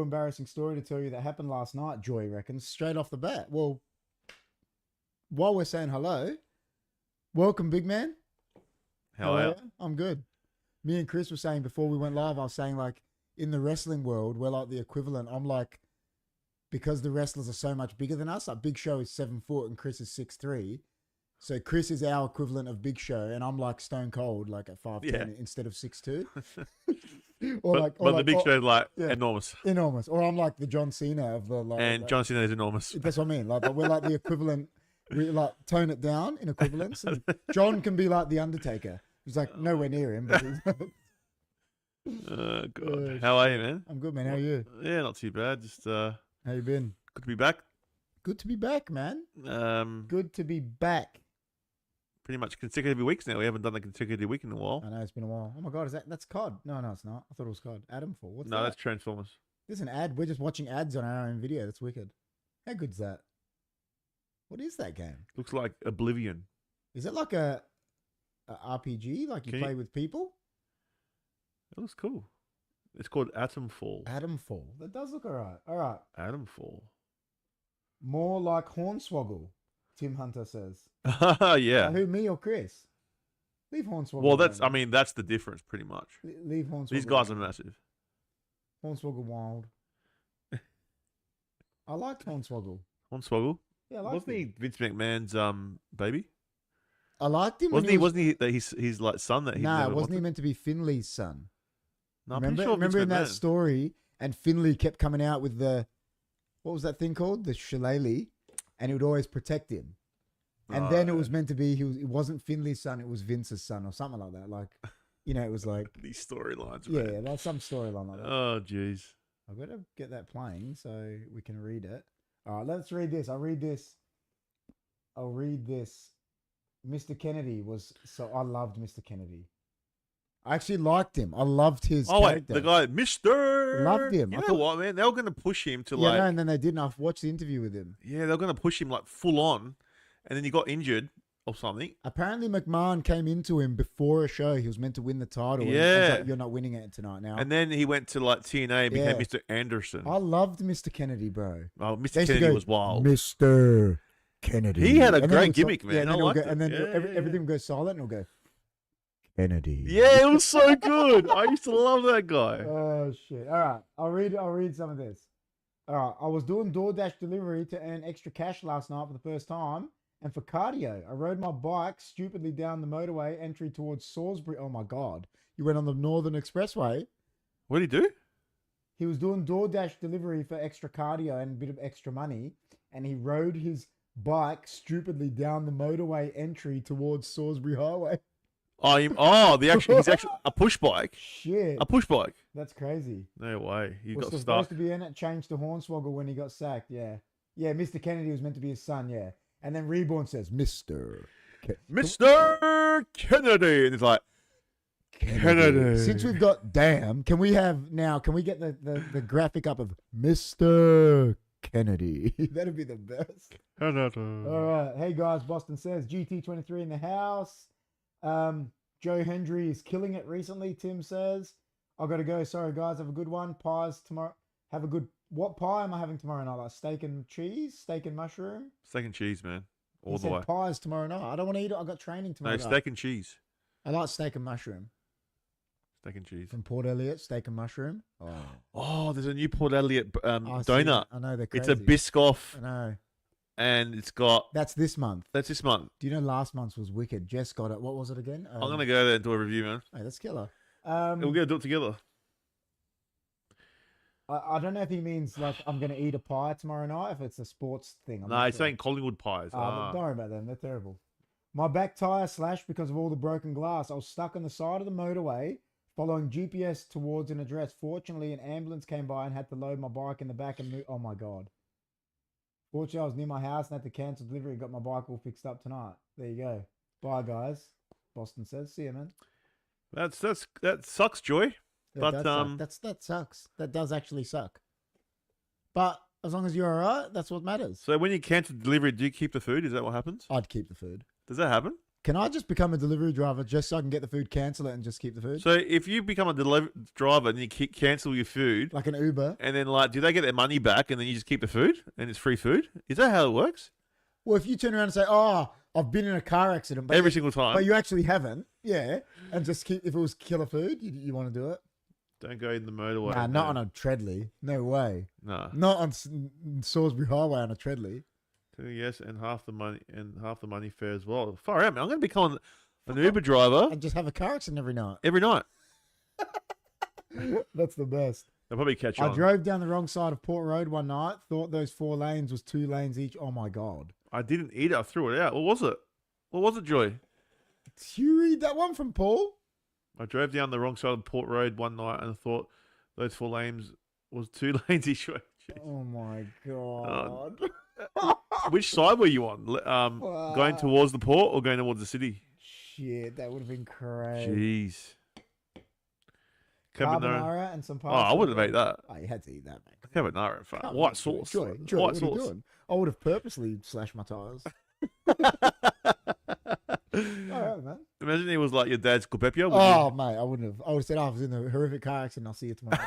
embarrassing story to tell you that happened last night, Joy reckons, straight off the bat. Well, while we're saying hello, welcome, big man. How are you? I'm good. Me and Chris were saying before we went live, I was saying, like, in the wrestling world, we're like the equivalent. I'm like, because the wrestlers are so much bigger than us, like Big Show is 7 foot and Chris is 6'3". So Chris is our equivalent of Big Show, and I'm like Stone Cold, like at 5'10" instead of 6'2". But the Big Show is like enormous. Enormous. Or I'm like the John Cena of the like. And John Cena is enormous. That's what I mean. Like we're like the equivalent. We like tone it down in equivalence. And John can be like the Undertaker. He's like nowhere near him, but he's oh God. How are you, man? I'm good, man. How are you? Yeah, not too bad. Just how you been? good to be back. Good to be back, man. Good to be back. Pretty much consecutive weeks now. We haven't done a consecutive week in a while. I know, it's been a while. Oh my God, that's COD? No, it's not. I thought it was COD. Adamfall. What's that? No, that's Transformers. There's an ad. We're just watching ads on our own video. That's wicked. How good's that? What is that game? Looks like Oblivion. Is it like a RPG? Like you play with people? It looks cool. It's called Atomfall. Atomfall. That does look alright. Alright. Atomfall. More like Hornswoggle, Tim Hunter says. Yeah. Who, me or Chris? Leave Hornswoggle. Well, that's the difference pretty much. Leave Hornswoggle. These guys are massive. Hornswoggle wild. I liked Hornswoggle. Hornswoggle? Yeah, I liked Wasn't he Vince McMahon's baby? I liked him. Wasn't he his like son that he wasn't he meant to be Finley's son? No, remember in that story, and Finley kept coming out with what was that thing called? The shillelagh, and he would always protect him. And then it was meant to be it wasn't Finley's son, it was Vince's son or something like that. Like, it was like these storylines. Yeah, that's some storyline like that. Oh, jeez. I better get that playing so we can read it. All right, let's read this. I'll read this. Mr. Kennedy I loved Mr. Kennedy. I actually liked him. I loved his character. Wait, the guy, Mr. Loved him. You know what, man? They were going to push him to and then they didn't. I've watched the interview with him. Yeah, they were going to push him like full on, and then he got injured or something. Apparently, McMahon came into him before a show. He was meant to win the title. Yeah. And like, you're not winning it tonight now. And then he went to like TNA and became Mr. Anderson. I loved Mr. Kennedy, bro. Oh, Mr. Kennedy was wild. Mr. Kennedy. He had a great gimmick, man. I liked it. And then everything would go silent and it'll go, Kennedy. Yeah, it was so good. I used to love that guy. Oh, shit. All right. I'll read some of this. All right. I was doing DoorDash delivery to earn extra cash last night for the first time. And for cardio, I rode my bike stupidly down the motorway entry towards Salisbury. Oh, my God. You went on the Northern Expressway. What did he do? He was doing DoorDash delivery for extra cardio and a bit of extra money. And he rode his bike stupidly down the motorway entry towards Salisbury Highway. He's actually a push bike. Shit. A push bike. That's crazy. No way. He got stuck. Supposed to be in it, changed to Hornswoggle when he got sacked, yeah. Yeah, Mr. Kennedy was meant to be his son, yeah. And then Reborn says, Mr. Kennedy. And it's like, Kennedy. Since we've got damn, can we get the graphic up of Mr. Kennedy? That'd be the best. All right. Hey, guys, Boston says, GT23 in the house. Joe Hendry is killing it recently, Tim says. I gotta go. Sorry, guys. Have a good one. Pies tomorrow. What pie am I having tomorrow night? Like steak and cheese? Steak and mushroom? Steak and cheese, man. All the way. Pies tomorrow night. I don't want to eat it. I got training tomorrow night. Steak and cheese. I like steak and mushroom. Steak and cheese. From Port Elliot, steak and mushroom. Oh, there's a new Port Elliot donut. I know, they're crazy. It's a Biscoff. I know. And it's got... That's this month. Do you know last month's was wicked? Jess got it. What was it again? I'm going to go there and do a review, man. Hey, that's killer. We're going to do it together. I don't know if he means like I'm going to eat a pie tomorrow night, if it's a sports thing. No, he's saying Collingwood pies. Don't worry about them. They're terrible. My back tyre slashed because of all the broken glass. I was stuck on the side of the motorway following GPS towards an address. Fortunately, an ambulance came by and had to load my bike in the back and move. Oh, my God. Fortunately, I was near my house and had to cancel delivery and got my bike all fixed up tonight. There you go. Bye, guys. Boston says. See you, man. That sucks, Joy. But that sucks. That does actually suck. But as long as you're all right, that's what matters. So when you cancel delivery, do you keep the food? Is that what happens? I'd keep the food. Does that happen? can I just become a delivery driver just so I can get the food, cancel it, and just keep the food? So if you become a delivery driver and you cancel your food, Like an Uber. and then do they get their money back and then you just keep the food and it's free food? Is that how it works? Well, if you turn around and say, "Oh, I've been in a car accident," but Every single time. but you actually haven't, yeah, and just keep. If it was killer food, you want to do it? Don't go in the motorway. Nah, not on a treadly. No way. No. Not on Salisbury Highway on a treadly. Yes, and half the money fare as well. Far out, man. I'm going to become an Uber driver And just have a car accident every night. every night. That's the best. They'll probably catch I on. drove down the wrong side of Port Road one night. Thought those 4 lanes was 2 lanes each. Oh my god. I didn't eat it. I threw it out. What was it? What was it, Joy? Did you read that one from Paul? I drove down the wrong side of Port Road one night and thought those 4 lanes was 2 lanes each way. Jeez. Oh my god. Which side were you on? Going towards the port or going towards the city? Shit, that would have been crazy. Jeez. Carbonara and some pasta. Oh, I wouldn't have ate that. Oh, you had to eat that, mate. Carbonara, white sauce. Joy, White what are sauce. you doing? I would have purposely slashed my tires. All right, man. Imagine he was like your dad's Copepia. Oh, mate, I wouldn't have. I would have said, I was in a horrific car accident. I'll see you tomorrow.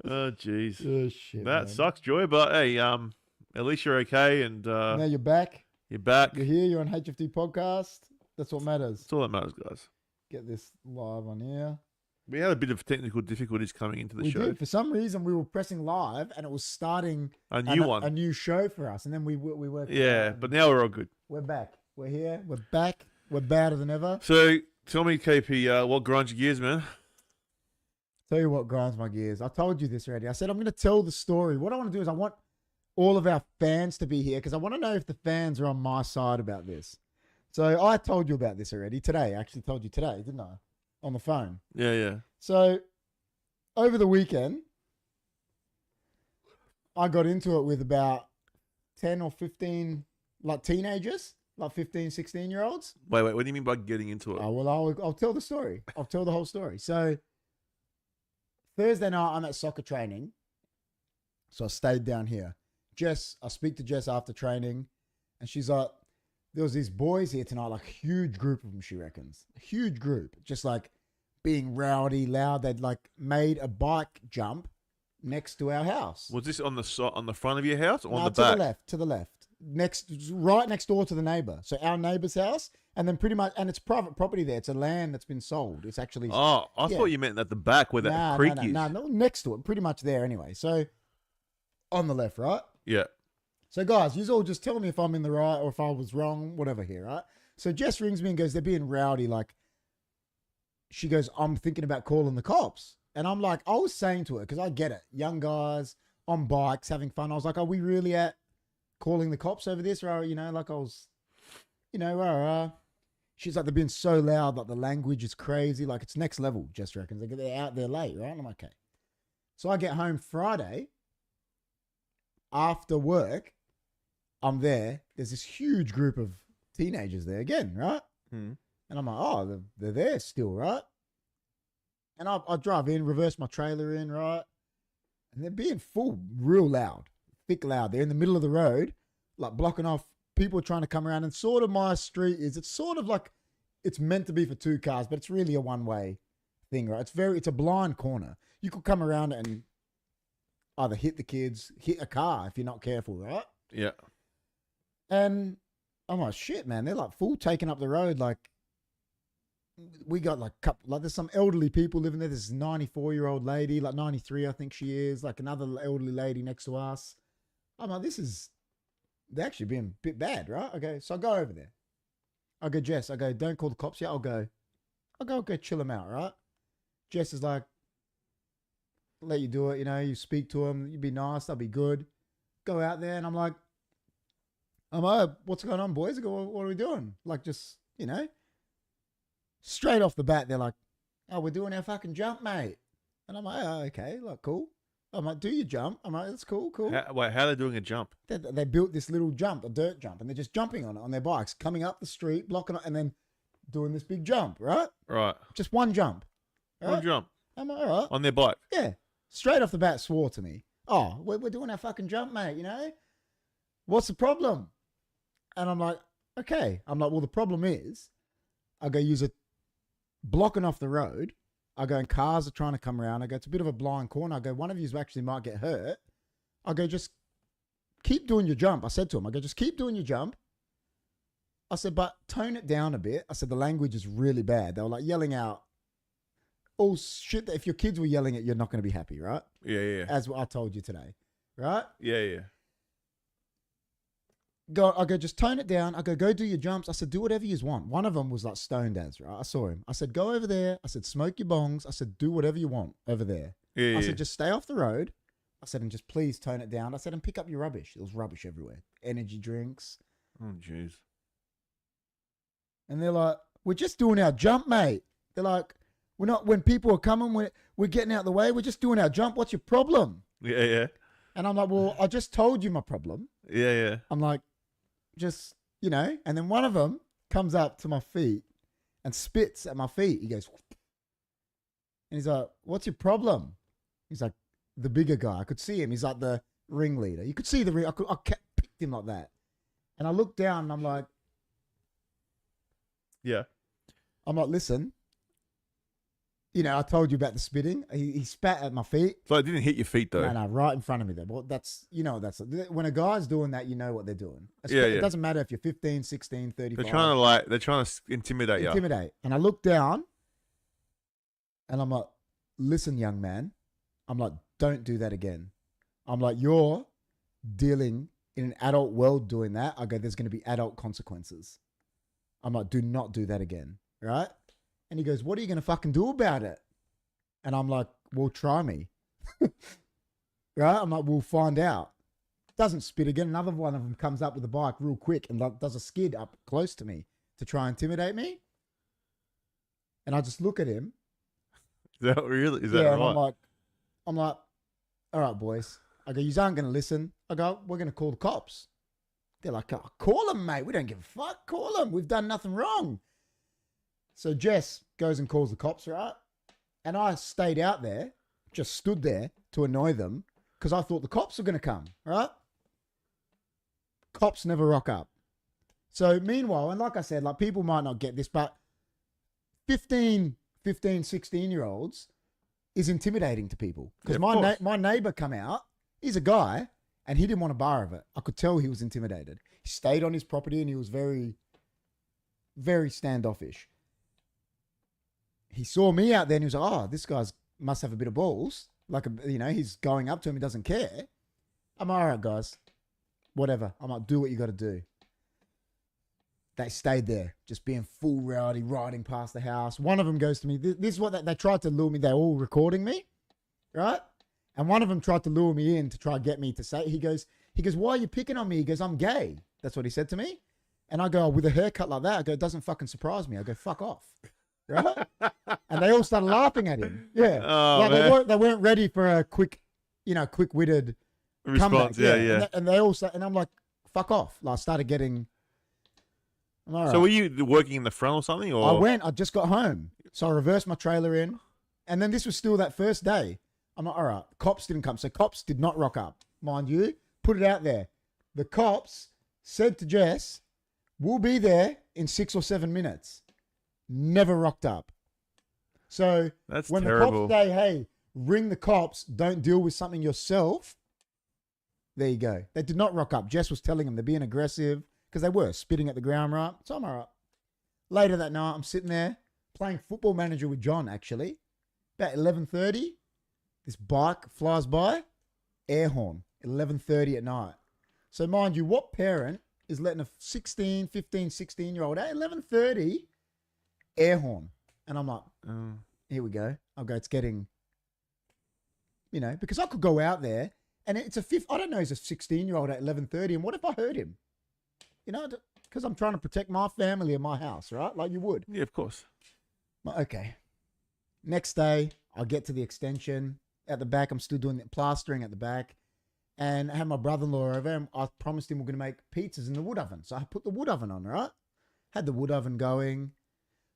Oh, jeez. Oh, shit, That man. sucks, Joy. But hey, at least you're okay, and Now you're back. you're back. You're here. You're on HFD Podcast. That's what matters. That's all that matters, guys. Get this live on here. We had a bit of technical difficulties coming into the We show. did. For some reason, we were pressing live, and it was starting A new one. a new show for us, and then we worked. it Yeah, out. but now we're all good. We're back. We're here. We're back. We're badder than ever. So tell me, KP, what grinds your gears, man? Tell you what grinds my gears. I told you this already. I said I'm going to tell the story. What I want to do is I want all of our fans to be here because I want to know if the fans are on my side about this. So I told you about this already today. I actually told you today, didn't I? On the phone. Yeah. So over the weekend, I got into it with about 10 or 15 like teenagers, like 15, 16-year-olds. Wait. What do you mean by getting into it? Oh, well, I'll tell the story. I'll tell the whole story. So Thursday night, I'm at soccer training. So I stayed down here. I speak to Jess after training, and she's like, there was these boys here tonight, like a huge group of them, she reckons. A huge group. Just like being rowdy, loud. They'd like made a bike jump next to our house. Was this on the front of your house or on No, the back? To the left. Right next door to the neighbor. So our neighbor's house, and then pretty much, and it's private property there. It's a land that's been sold. It's actually. Oh, I thought you meant at the back where that creek is. No, next to it, pretty much there anyway. So on the left, right? Yeah. So guys, you all just tell me if I'm in the right or if I was wrong, whatever here, right? So Jess rings me and goes, they're being rowdy. Like, she goes, I'm thinking about calling the cops. And I'm like, I was saying to her, because I get it. Young guys on bikes having fun. I was like, are we really at calling the cops over this? Or, like I was, she's like, they're being so loud. Like the language is crazy. Like it's next level, Jess reckons. They're out there late, right? And I'm like, okay. So I get home Friday after work. I'm there. There's this huge group of teenagers there again, right? Mm. And I'm like, oh, they're there still, right? And I drive in, reverse my trailer in, right? And they're being real loud, thick loud. They're in the middle of the road, like blocking off people trying to come around. And sort of my street it's sort of like it's meant to be for 2 cars, but it's really a one-way thing, right? It's a blind corner. You could come around and either hit the kids, hit a car if you're not careful, right? Yeah. And I'm like, shit, man, they're like full taking up the road. Like, we got like there's some elderly people living there. This 94-year-old lady, like 93, I think she is, like another elderly lady next to us. I'm like, they're actually being a bit bad, right? Okay, so I go over there. I go, Jess, don't call the cops yet. I'll go chill them out, right? Jess is like, let you do it, you speak to them, you be nice, they'll be good. Go out there, and I'm like, what's going on, boys? I go, what are we doing? Like, just, straight off the bat, they're like, oh, we're doing our fucking jump, mate. And I'm like, oh, okay, like, cool. I'm like, do your jump. I'm like, that's cool. How are they doing a jump? They built this little jump, a dirt jump, and they're just jumping on it on their bikes, coming up the street, blocking it, and then doing this big jump, right? Right. Just one jump. Right? One jump. I'm like, all right. On their bike? Yeah. Straight off the bat, swore to me. Oh, we're doing our fucking jump, mate, What's the problem? And I'm like, okay. I'm like, well, the problem is, I go use it blocking off the road. I go, and cars are trying to come around. I go, it's a bit of a blind corner. I go, one of you actually might get hurt. I go, just keep doing your jump. I said to him, I go, just keep doing your jump. I said, but tone it down a bit. I said, the language is really bad. They were like yelling out all shit that if your kids were yelling it, you're not going to be happy, right? Yeah. As I told you today, right? Yeah. I go, just tone it down. I go do your jumps. I said, do whatever you want. One of them was like stoned as, right? I saw him. I said, go over there. I said, smoke your bongs. I said, do whatever you want over there. I said, just stay off the road. I said, and just please tone it down. I said, and pick up your rubbish. There was rubbish everywhere. Energy drinks. Oh, jeez. And they're like, we're just doing our jump, mate. They're like, we're not, when people are coming, we're getting out of the way. We're just doing our jump. What's your problem? Yeah. And I'm like, well, I just told you my problem. Yeah. I'm like, just, and then one of them comes up to my feet and spits at my feet. He goes, and he's like, what's your problem? He's like, the bigger guy. I could see him. He's like the ringleader. You could see I picked him like that. And I looked down and I'm like, yeah. I'm like, listen, I told you about the spitting. He spat at my feet. So it didn't hit your feet though. No, right in front of me though. Well, that's, when a guy's doing that, you know what they're doing. Yeah. It doesn't matter if you're 15, 16, 35. They're trying to intimidate you. And I look down and I'm like, listen, young man. I'm like, don't do that again. I'm like, you're dealing in an adult world doing that. I go, there's going to be adult consequences. I'm like, do not do that again. Right? And he goes, what are you going to fucking do about it? And I'm like, well, try me. Right? I'm like, we'll find out. Doesn't spit again. Another one of them comes up with a bike real quick and does a skid up close to me to try and intimidate me. And I just look at him. Is that really? Is that right? And I'm like, all right, boys. I go, you aren't going to listen. I go, we're going to call the cops. They're like, oh, call them, mate. We don't give a fuck. Call them. We've done nothing wrong. So Jess goes and calls the cops, right? And I stayed out there, just stood there to annoy them because I thought the cops were going to come, right? Cops never rock up. So meanwhile, and like I said, like people might not get this, but 15, 16-year-olds is intimidating to people. Because my neighbor come out, he's a guy, and he didn't want a bar of it. I could tell he was intimidated. He stayed on his property and he was very, very standoffish. He saw me out there and he was like, oh, this guy's must have a bit of balls. Like, he's going up to him. He doesn't care. I'm all right, guys. Whatever. I'm like, do what you got to do. They stayed there, just being full rowdy, riding past the house. One of them goes to me. This is what they tried to lure me. They're all recording me, right? And one of them tried to lure me in to try to get me to say, he goes, why are you picking on me? He goes, I'm gay. That's what he said to me. And I go, oh, with a haircut like that, I go, it doesn't fucking surprise me. I go, fuck off. Right? And they all started laughing at him. Yeah. Oh, they weren't ready for a quick-witted response. Comeback. Yeah. And they all started, and I'm like, fuck off. Like, I started getting, I'm all right. So were you working in the front or something? Or? I just got home. So I reversed my trailer in. And then this was still that first day. I'm like, all right, cops didn't come. So cops did not rock up. Mind you, put it out there. The cops said to Jess, we'll be there in 6 or 7 minutes. Never rocked up. So that's when terrible. The cops say, hey, ring the cops, don't deal with something yourself. There you go. They did not rock up. Jess was telling them they're being aggressive because they were spitting at the ground, right? So I'm all right. Later that night, I'm sitting there playing Football Manager with John, actually. About 11:30, this bike flies by, air horn, 11:30 at night. So mind you, what parent is letting a 16, 15, 16-year-old at 11:30 air horn? And I'm like, here we go. I'll go, it's getting, because I could go out there and it's I don't know, he's a 16-year-old at 11:30. And what if I hurt him? Because I'm trying to protect my family and my house, right? Like you would. Yeah, of course. Okay. Next day, I get to the extension at the back. I'm still doing the plastering at the back. And I had my brother-in-law over and I promised him we're going to make pizzas in the wood oven. So I put the wood oven on, right? Had the wood oven going.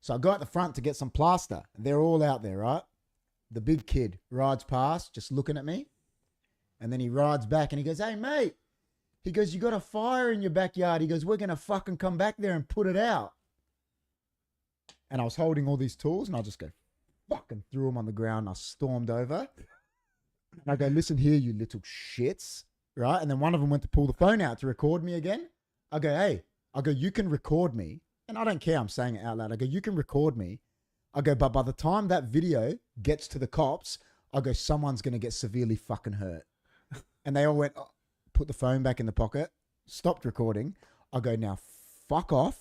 So I go out the front to get some plaster. They're all out there, right? The big kid rides past, just looking at me. And then he rides back and he goes, hey, mate, He goes, you got a fire in your backyard. He goes, we're going to fucking come back there and put it out. And I was holding all these tools and I just go, fucking threw them on the ground. And I stormed over. And I go, listen here, you little shits. Right? And then one of them went to pull the phone out to record me again. I go, hey, you can record me. And I don't care. I'm saying it out loud. I go, you can record me. I go, but by the time that video gets to the cops, I go, someone's going to get severely fucking hurt. And they all went, oh, put the phone back in the pocket, stopped recording. I go, now fuck off.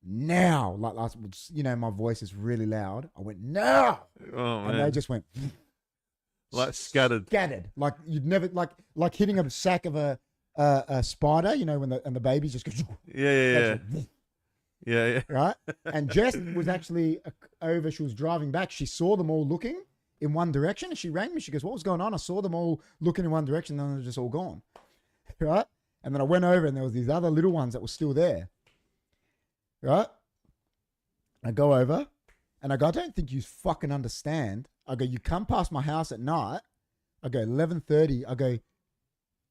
Now. Like, my voice is really loud. I went, now. Oh, man. And they just went. Like scattered. Like you'd never, like hitting a sack of a spider, when the babies just go. Yeah. Right? And Jess was actually over. She was driving back. She saw them all looking in one direction. And she rang me. She goes, what was going on? I saw them all looking in one direction. And then they're just all gone. Right? And then I went over and there was these other little ones that were still there. Right? I go over and I go, I don't think you fucking understand. I go, you come past my house at night. I go, 11:30. I go,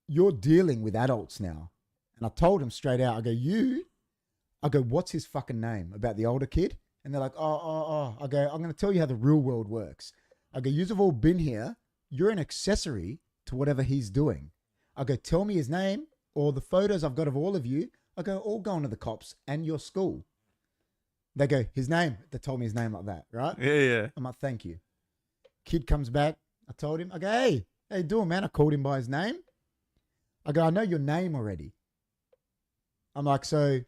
you're dealing with adults now. And I told him straight out, I go, what's his fucking name? About the older kid? And they're like, oh. I go, I'm going to tell you how the real world works. I go, you've all been here. You're an accessory to whatever he's doing. I go, tell me his name or the photos I've got of all of you. I go, all going to the cops and your school. They go, his name. They told me his name like that, right? Yeah. I'm like, thank you. Kid comes back. I told him, I go, hey, how you doing, man? I called him by his name. I go, I know your name already. I'm like, so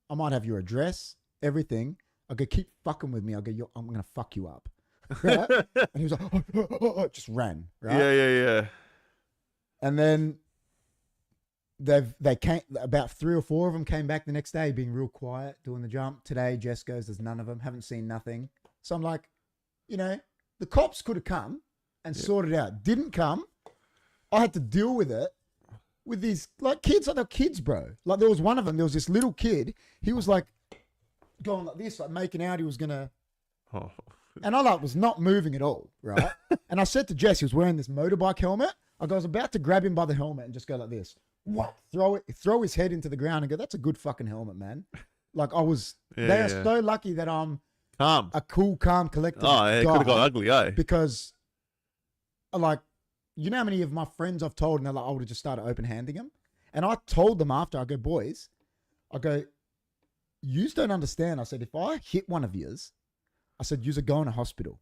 I might have your address, everything. I go, keep fucking with me. I go, I'm going to fuck you up. Right? And he was like, oh, just ran. Right? Yeah. And then they came, about 3 or 4 of them came back the next day being real quiet, doing the jump. Today, Jess goes, there's none of them, haven't seen nothing. So I'm like, the cops could have come and sorted it out. Didn't come. I had to deal with it with these kids, they're kids, bro. Like there was one of them, there was this little kid. He was like going like this, like making out he was going to. Oh. And I was not moving at all, right? And I said to Jess, he was wearing this motorbike helmet. I was about to grab him by the helmet and just go like this. What? Throw his head into the ground and go, that's a good fucking helmet, man. Like I was, they are so lucky that I'm calm, a cool, calm, collected guy. It could have got ugly, eh? Because you know how many of my friends I've told and they're like, I would have just started open handing them. And I told them after, I go, boys, yous don't understand. I said, if I hit one of yous, I said, yous are going to hospital.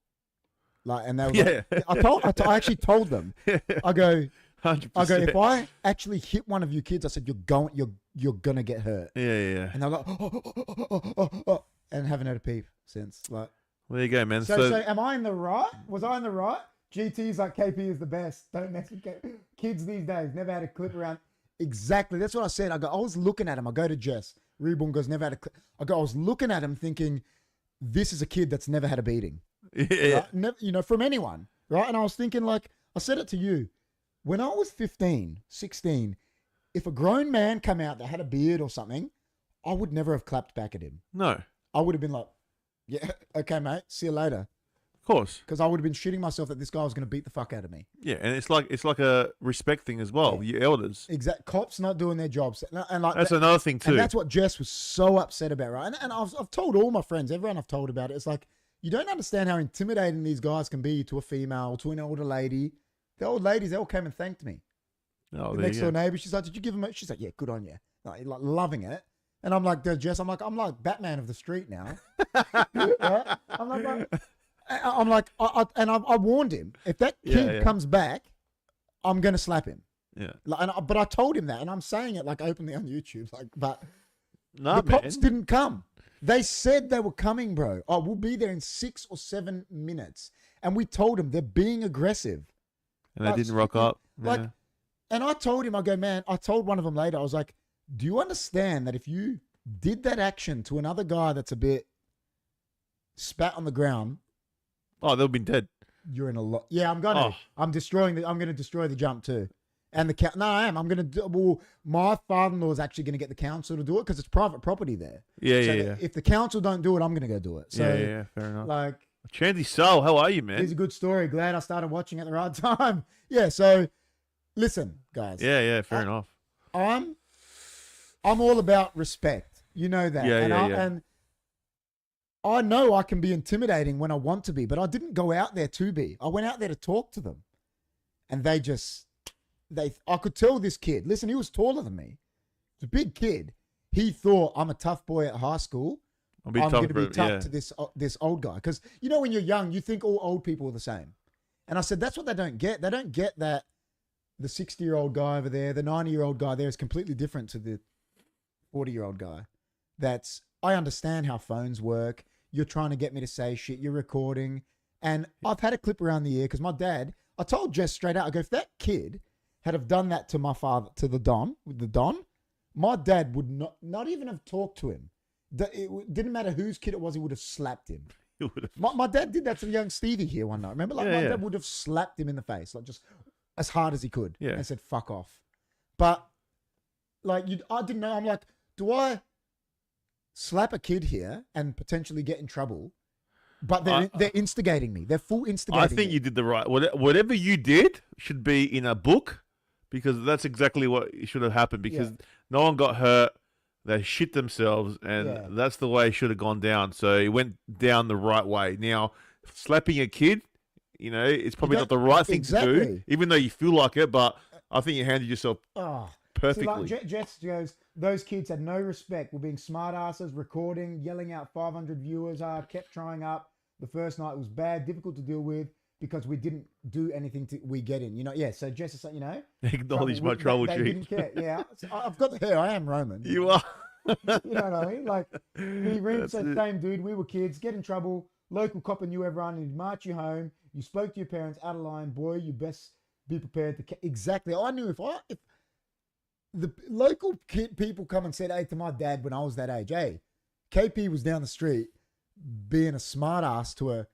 And they were like, I actually told them, I go, 100%. I go, if I actually hit one of you kids, I said, you're going to get hurt. Yeah. And they're like, oh, and haven't had a peep since. Like, there you go, man. So am I in the right? Was I in the right? GT's like, KP is the best. Don't mess with KP. Kids these days, never had a clip around. Exactly. That's what I said. I go, I was looking at him. I go to Jess. Reborn goes, never had a clip. I go, I was looking at him thinking, this is a kid that's never had a beating. Yeah. Right? Never, from anyone. Right? And I was thinking I said it to you. When I was 15, 16, if a grown man come out that had a beard or something, I would never have clapped back at him. No. I would have been like, yeah, okay, mate. See you later. Of course. Because I would have been shitting myself that this guy was going to beat the fuck out of me. Yeah, and it's like a respect thing as well. Yeah. Your elders. Exact. Cops not doing their jobs. And that's another thing too. And that's what Jess was so upset about, right? And I've told all my friends, everyone I've told about it, it's like, you don't understand how intimidating these guys can be to a female, to an older lady. The old ladies, they all came and thanked me. Oh, the next door neighbor, she's like, did you give him a... She's like, yeah, good on you. Like loving it. And I'm like, Jess, I'm like Batman of the street now. Right? I warned him. If that kid comes back, I'm going to slap him. Yeah. But I told him that, and I'm saying it openly on YouTube. But no, the cops didn't come. They said they were coming, bro. Oh, we'll be there in 6 or 7 minutes. And we told them they're being aggressive. And they didn't rock up. And I told him, I go, man, I told one of them later, I was like, do you understand that if you did that action to another guy that's a bit spat on the ground, they'll be dead. You're in a lot. Yeah, I'm going to destroy the jump too. And I am. I'm going to do, well, my father-in-law is actually going to get the council to do it because it's private property there. Yeah. If the council don't do it, I'm going to go do it. So, yeah, fair enough. Chandy Soul, how are you, man? It's a good story. Glad I started watching at the right time. Yeah, so listen, guys. Yeah, fair enough. I'm all about respect. You know that. And I know I can be intimidating when I want to be, but I didn't go out there to be. I went out there to talk to them. And I could tell this kid, listen, he was taller than me. He's a big kid. He thought, I'm a tough boy at high school. I'm going to be tough to this old guy. Because, you know, when you're young, you think all old people are the same. And I said, that's what they don't get. They don't get that the 60-year-old guy over there, the 90-year-old guy there is completely different to the 40-year-old guy. I understand how phones work. You're trying to get me to say shit. You're recording. And I've had a clip around the ear because my dad, I told Jess straight out, I go, if that kid had have done that to my father, to the Don, my dad would not even have talked to him. It didn't matter whose kid it was, he would have slapped him. My dad did that to the young Stevie here one night. Remember? My dad would have slapped him in the face, like just as hard as he could. Yeah. And said, fuck off. But like, I didn't know. I'm like, do I slap a kid here and potentially get in trouble? But they're instigating me. They're full instigating I think me. You did the right. Whatever you did should be in a book, because that's exactly what should have happened, because no one got hurt. They shit themselves, and that's the way it should have gone down. So it went down the right way. Now, slapping a kid, you know, it's probably not the right thing to do, even though you feel like it, but I think you handled yourself perfectly. See, like Jess goes, those kids had no respect, were being smartasses, recording, yelling out 500 viewers, kept trying up. The first night was bad, difficult to deal with, because we didn't do anything we get in, you know. Yeah, so Jess is like, you know, acknowledge my trouble. They didn't care. Yeah, I've got the hair. I am Roman. You are. You know what I mean? Like, he ran, said, same dude. We were kids, get in trouble. Local copper knew everyone. He'd march you home. You spoke to your parents out of line. Boy, you best be prepared to. Exactly. I knew if the local people come and said, hey, to my dad when I was that age, hey, KP was down the street being a smart ass to a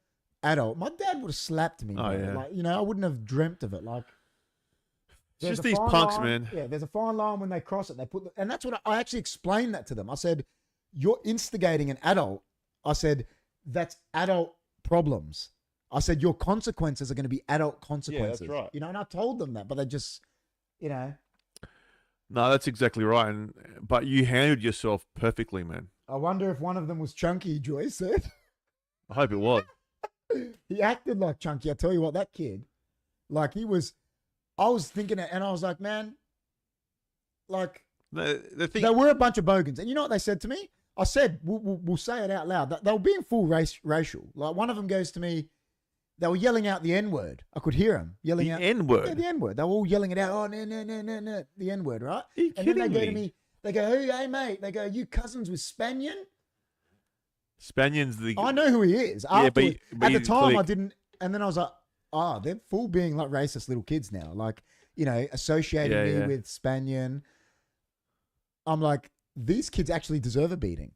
adult, my dad would have slapped me. Like, you know, I wouldn't have dreamt of it. Like, it's just these punks, line, man. Yeah, there's a fine line when they cross it. They put, and that's what I actually explained that to them. I said, you're instigating an adult. I said, that's adult problems. I said, your consequences are going to be adult consequences. Yeah, that's right. You know, and I told them that, but they just, you know. No, that's exactly right. But you handled yourself perfectly, man. I wonder if one of them was Chunky, Joyce said. I hope it was. He acted like Chunky. I tell you what, that kid, like I was thinking it, and I was like, man, like, the thing, they were a bunch of bogans. And you know what they said to me? I said, we'll say it out loud. They were being full racial. Like, one of them goes to me, they were yelling out the N-word. I could hear them yelling out. The N-word? Yeah, the N-word. They were all yelling it out. Oh, no, the N-word, right? Are you and then they kidding go to me, they go, hey, mate. They go, you cousins with Spanian? Spanian's the... I know who he is. Yeah, but at the time, I didn't. And then I was like, they're full being like racist little kids now. Like, you know, associating me with Spanian. I'm like, these kids actually deserve a beating.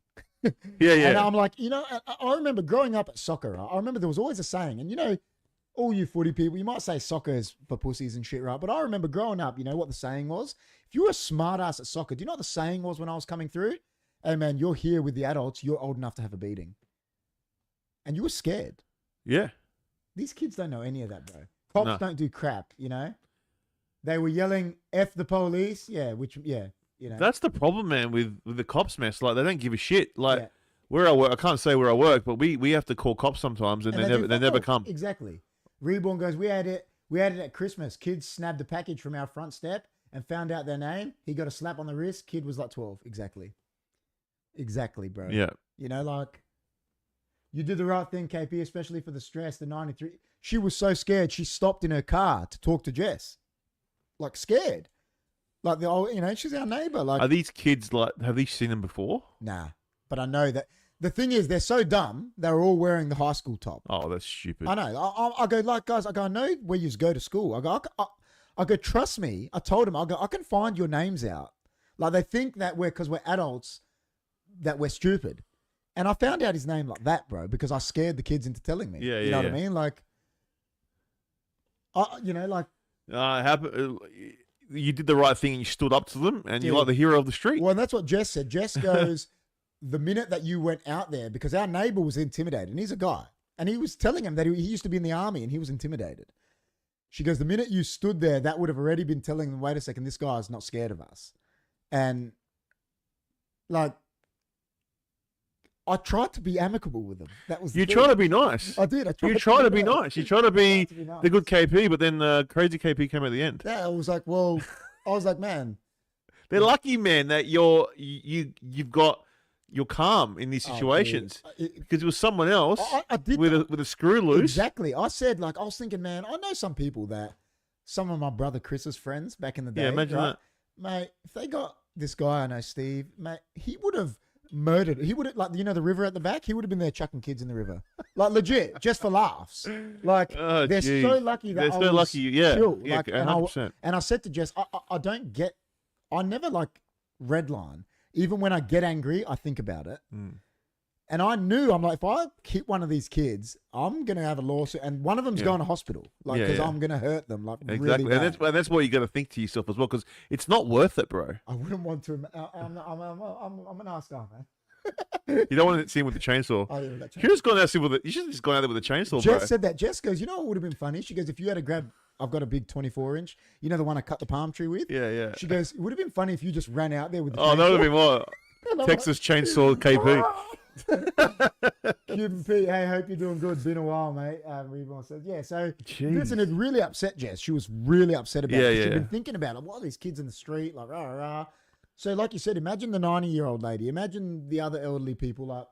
Yeah. And I'm like, you know, I remember growing up at soccer, right? I remember there was always a saying, and you know, all you footy people, you might say soccer is for pussies and shit, right? But I remember growing up, you know what the saying was? If you were a smart ass at soccer, do you know what the saying was when I was coming through? Hey man, you're here with the adults, you're old enough to have a beating. And you were scared. Yeah. These kids don't know any of that, bro. Cops don't do crap, you know? They were yelling, F the police. Yeah, you know. That's the problem, man, with the cops mess. Like, they don't give a shit. Like, where I work, I can't say where I work, but we have to call cops sometimes, and they never come. Exactly. Reborn goes, we had it at Christmas. Kids snagged a package from our front step and found out their name. He got a slap on the wrist. Kid was like 12. Exactly, bro. Yeah. You know, like, you did the right thing, KP, especially for the stress, the 93. She was so scared, she stopped in her car to talk to Jess. Like, scared. Like, the old, you know, she's our neighbor. Like, are these kids, like, have you seen them before? Nah. But I know that. The thing is, they're so dumb, they're all wearing the high school top. Oh, that's stupid. I know. I go, like, guys, I know where you go to school. I go, trust me. I told them, I can find your names out. Like, they think that because we're adults, that we're stupid. And I found out his name like that, bro, because I scared the kids into telling me. Yeah, you know what I mean? Like, you know, like. You did the right thing and you stood up to them, and you're like the hero of the street. Well, and that's what Jess said. Jess goes, the minute that you went out there, because our neighbor was intimidated, and he's a guy, and he was telling him that he used to be in the army and he was intimidated. She goes, the minute you stood there, that would have already been telling them, wait a second, this guy's not scared of us. And like, I tried to be amicable with them. That was you try to be nice. I did. You try to be nice. You try to be nice. the good KP, but then crazy KP came at the end. Yeah, I was like, well, I was like, man, they're lucky, man, that you're calm in these situations because it was someone else I did with a screw loose. Exactly. I said, like, I was thinking, man, I know some people that some of my brother Chris's friends back in the day. Yeah, imagine that, mate. If they got this guy I know, Steve, mate, he would have murdered. He would have, like, the river at the back. He would have been there chucking kids in the river, like legit, just for laughs. Like they're so lucky that they're so lucky. Yeah, chill. Yeah, like, 100%. And I said to Jess, I don't get. I never like redline. Even when I get angry, I think about it. And I knew, I'm like, if I hit one of these kids, I'm going to have a lawsuit. And one of them's going to hospital. Like, because I'm going to hurt them. Like, exactly. Really bad. And that's what you got to think to yourself as well, because it's not worth it, bro. I wouldn't want to. I'm a nice guy, man. You don't want to see him with the chainsaw. Oh, yeah, with that chainsaw. You should have just gone out there with a chainsaw, Jess bro. said that. Jess goes, you know what would have been funny? She goes, if you had to grab, I've got a big 24-inch. You know the one I cut the palm tree with? Yeah, yeah. She goes, it would have been funny if you just ran out there with the chainsaw. That would have been what? Texas Chainsaw KP. Cuban Pete, hey, hope you're doing good. Been a while, mate. Reborn said, yeah. So, listen, it really upset Jess. She was really upset about it. She'd been thinking about it. What are these kids in the street? Like, rah, rah. So, like you said, imagine the 90-year-old lady. Imagine the other elderly people, like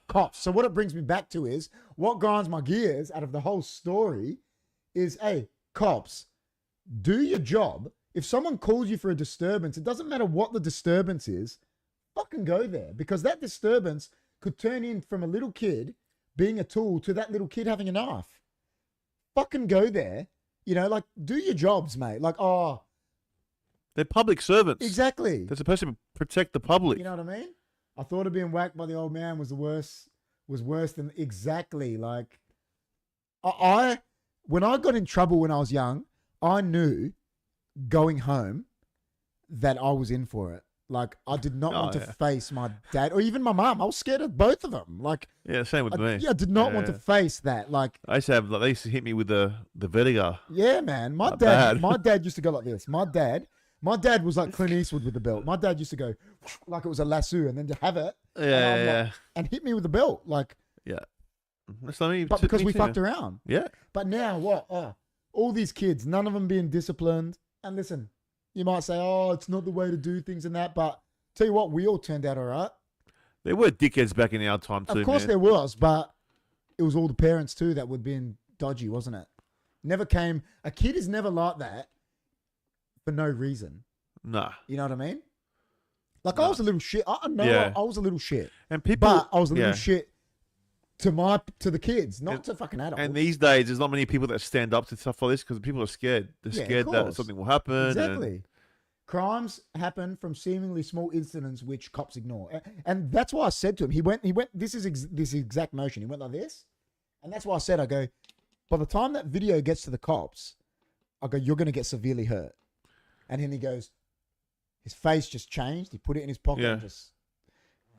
cops. So, what it brings me back to is what grinds my gears out of the whole story is, hey, cops, do your job. If someone calls you for a disturbance, it doesn't matter what the disturbance is, fucking go there. Because that disturbance could turn in from a little kid being a tool to that little kid having a knife. Fucking go there. You know, like, do your jobs, mate. Like, they're public servants. Exactly. They're supposed to protect the public. You know what I mean? I thought of being whacked by the old man was worse than exactly. Like, when I got in trouble when I was young, I knew going home that I was in for it. Like, I did not want to face my dad or even my mom. I was scared of both of them. Like, yeah, same with me. Yeah, I did not want to face that. Like, I used to have, they used to hit me with the vertigo. Yeah, man. My dad used to go like this. My dad was like Clint Eastwood with the belt. My dad used to go like it was a lasso and then to have it. And hit me with the belt. Like, yeah. That's not me. But because we fucked around. Yeah. But now what? All these kids, none of them being disciplined. And listen, you might say, it's not the way to do things and that. But tell you what, we all turned out all right. There were dickheads back in our time too, Of course there was, but it was all the parents too that were being dodgy, wasn't it? A kid is never like that for no reason. Nah. You know what I mean? Like, I was a little shit. I know I was a little shit. And people, but I was a little shit to the kids, not to fucking adults. And these days, there's not many people that stand up to stuff like this because people are scared. They're scared that something will happen. Exactly. Crimes happen from seemingly small incidents which cops ignore. And that's why I said to him, he went, this exact motion. He went like this. And that's why I said, I go, by the time that video gets to the cops, I go, you're going to get severely hurt. And then he goes, his face just changed. He put it in his pocket and just...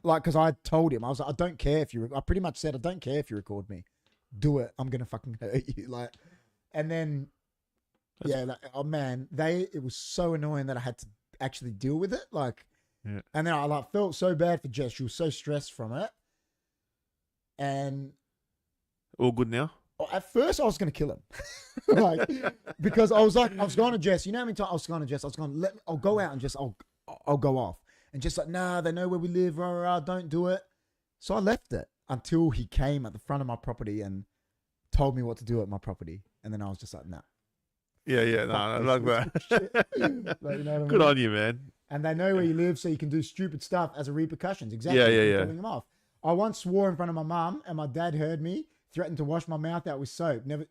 Like, because I told him, I was like, I don't care if you... I pretty much said, I don't care if you record me. Do it. I'm going to fucking hurt you. Like, and then... oh man, it was so annoying that I had to actually deal with it. Like, and then I felt so bad for Jess. She was so stressed from it. And... All good now? At first, I was going to kill him. Like, because I was going to Jess. You know how many times I was going to Jess? I was going, I'll go out and just, I'll go off. And just like, nah, they know where we live. Rah, rah, rah, don't do it. So I left it until he came at the front of my property and told me what to do at my property. And then I was just like, nah. Yeah, no, I like that. Like, you know what I mean? Good on you, man. And they know where you live so you can do stupid stuff as a repercussions. Exactly. Yeah. Killing them off. I once swore in front of my mum and my dad heard me, threatened to wash my mouth out with soap. Never.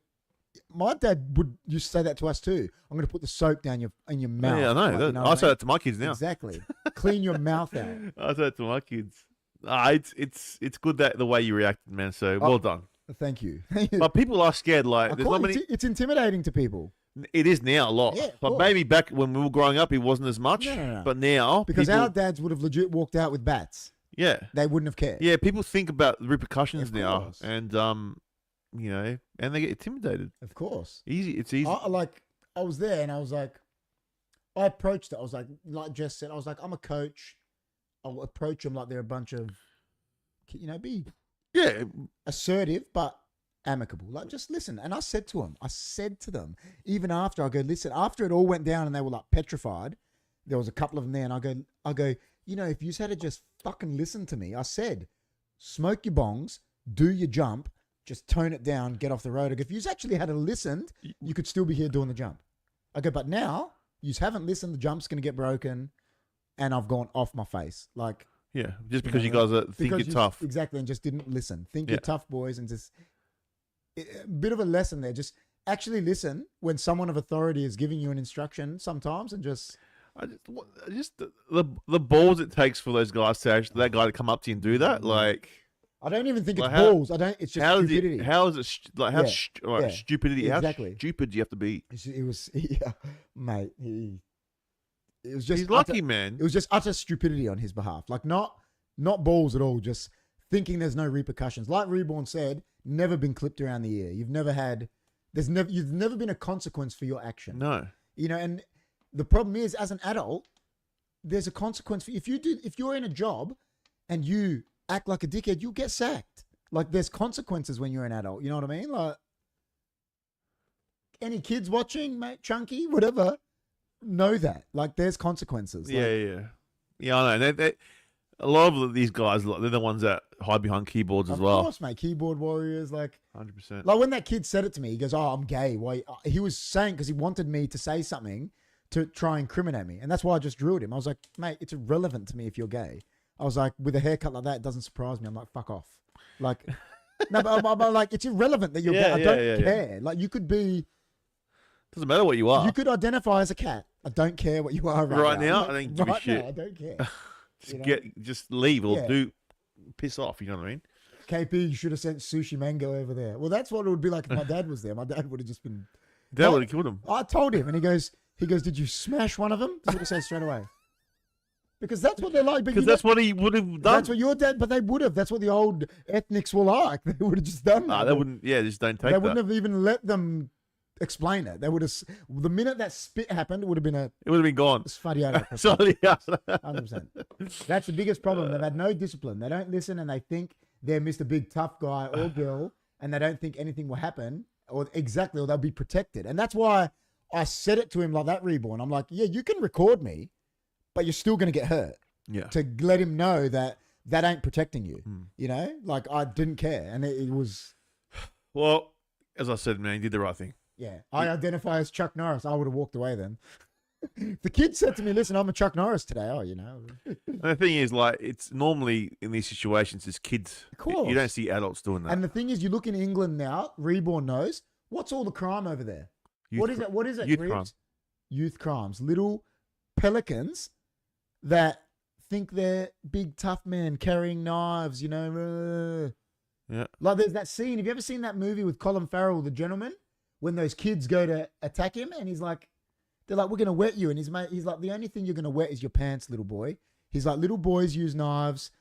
My dad used to say that to us too. I'm going to put the soap down in your mouth. Yeah, I know. Like, you know I say that to my kids now. Exactly. Clean your mouth out. I say that to my kids. It's good that the way you reacted, man. So well done. Thank you. But people are scared. Like, there's not many. It's intimidating to people. It is now a lot. Yeah, but maybe back when we were growing up, it wasn't as much. No. But now, because our dads would have legit walked out with bats. Yeah, they wouldn't have cared. Yeah, people think about the repercussions now, course. and you know, and they get intimidated. Of course. It's easy. I was there and I was like, I approached it. I was like Jess said, I was like, I'm a coach. I'll approach them like they're a bunch of, be assertive, but amicable. Like, just listen. And I said to them, even after, I go, listen, after it all went down and they were like petrified, there was a couple of them there, and I go, if you had to just fucking listen to me, I said, smoke your bongs, do your jump, just tone it down, get off the road. I go, if you actually had to listen, you could still be here doing the jump. I go, but now you haven't listened, the jump's going to get broken, and I've gone off my face. Like, yeah, just because you guys think you're tough. Exactly, and just didn't listen. Think you're tough, boys, and just a bit of a lesson there. Just actually listen when someone of authority is giving you an instruction sometimes, and just the balls it takes for those guys to actually, that guy to come up to you and do that. Like, I don't even think it's balls. It's just stupidity. How is it stupidity? Exactly. How stupid do you have to be? It was, mate. It was just he's lucky, man. It was just utter stupidity on his behalf. Like, not balls at all. Just thinking there's no repercussions. Like Reborn said, never been clipped around the ear. You've never been a consequence for your action. No. And the problem is, as an adult, there's a consequence for if you're in a job and you act like a dickhead, you'll get sacked. Like, there's consequences when you're an adult. You know what I mean? Like, any kids watching, mate, chunky, whatever, know that. Like, there's consequences. Yeah, I know. They, a lot of these guys, they're the ones that hide behind keyboards as well. Of course, mate. Keyboard warriors, like 100%. Like, when that kid said it to me, he goes, "Oh, I'm gay." Why? He was saying because he wanted me to say something to try and incriminate me, and that's why I just drilled him. I was like, "Mate, it's irrelevant to me if you're gay." I was like, with a haircut like that, it doesn't surprise me. I'm like, fuck off. Like, no, but I'm like, it's irrelevant that you're gay. I don't care. Like, you could be. Doesn't matter what you are. You could identify as a cat. I don't care what you are right now. Like, I don't give a shit. Now, I don't care. Just leave or piss off. You know what I mean? KP, you should have sent Sushi Mango over there. Well, that's what it would be like if my dad was there. My dad would have just been. Dad would have killed him. I told him, and he goes, "Did you smash one of them?" That's what he said straight away. Because that's what they're like. Because that's what he would have done. That's what your dad, but they would have. That's what the old ethnics were like. They would have just done that. They wouldn't. Yeah, just don't take that. They wouldn't have even let them explain it. They would have. The minute that spit happened, it would have been It would have been gone. Sorry, 100%. That's the biggest problem. They've had no discipline. They don't listen, and they think they're Mr. Big Tough Guy or girl, and they don't think anything will happen, or they'll be protected. And that's why I said it to him like that, Reborn. I'm like, yeah, you can record me, but you're still going to get hurt. Yeah. To let him know that ain't protecting you. You know? Like, I didn't care. And it was... Well, as I said, man, he did the right thing. Yeah. I identify as Chuck Norris. I would have walked away then. The kid said to me, "Listen, I'm a Chuck Norris today." Oh, you know. And the thing is, like, it's normally in these situations, it's kids. Of course. You don't see adults doing that. And the thing is, you look in England now, Reborn knows, what's all the crime over there? What is it? Youth crime. Youth crimes. Little pelicans that think they're big tough men carrying knives, you know. Yeah. Like, there's that scene. Have you ever seen that movie with Colin Farrell, The Gentleman, when those kids go to attack him and he's like, they're like, "We're going to wet you." And he's like, "The only thing you're going to wet is your pants, little boy." He's like, "Little boys use knives.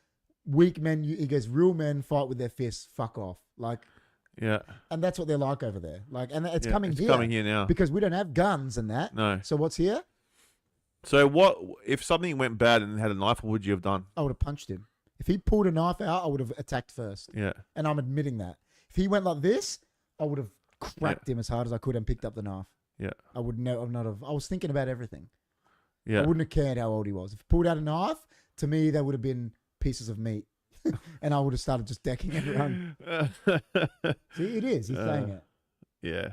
Weak men," he goes, "real men fight with their fists. Fuck off." Like, yeah. And that's what they're like over there. Like, and it's coming here. It's coming here now. Because we don't have guns and that. No. So what's here? So what, if something went bad and had a knife, what would you have done? I would have punched him. If he pulled a knife out, I would have attacked first. Yeah. And I'm admitting that. If he went like this, I would have cracked him as hard as I could and picked up the knife. Yeah. I would not have. I was thinking about everything. Yeah. I wouldn't have cared how old he was. If he pulled out a knife, to me, they would have been pieces of meat. And I would have started just decking everyone. See, it is. He's saying it. Yeah.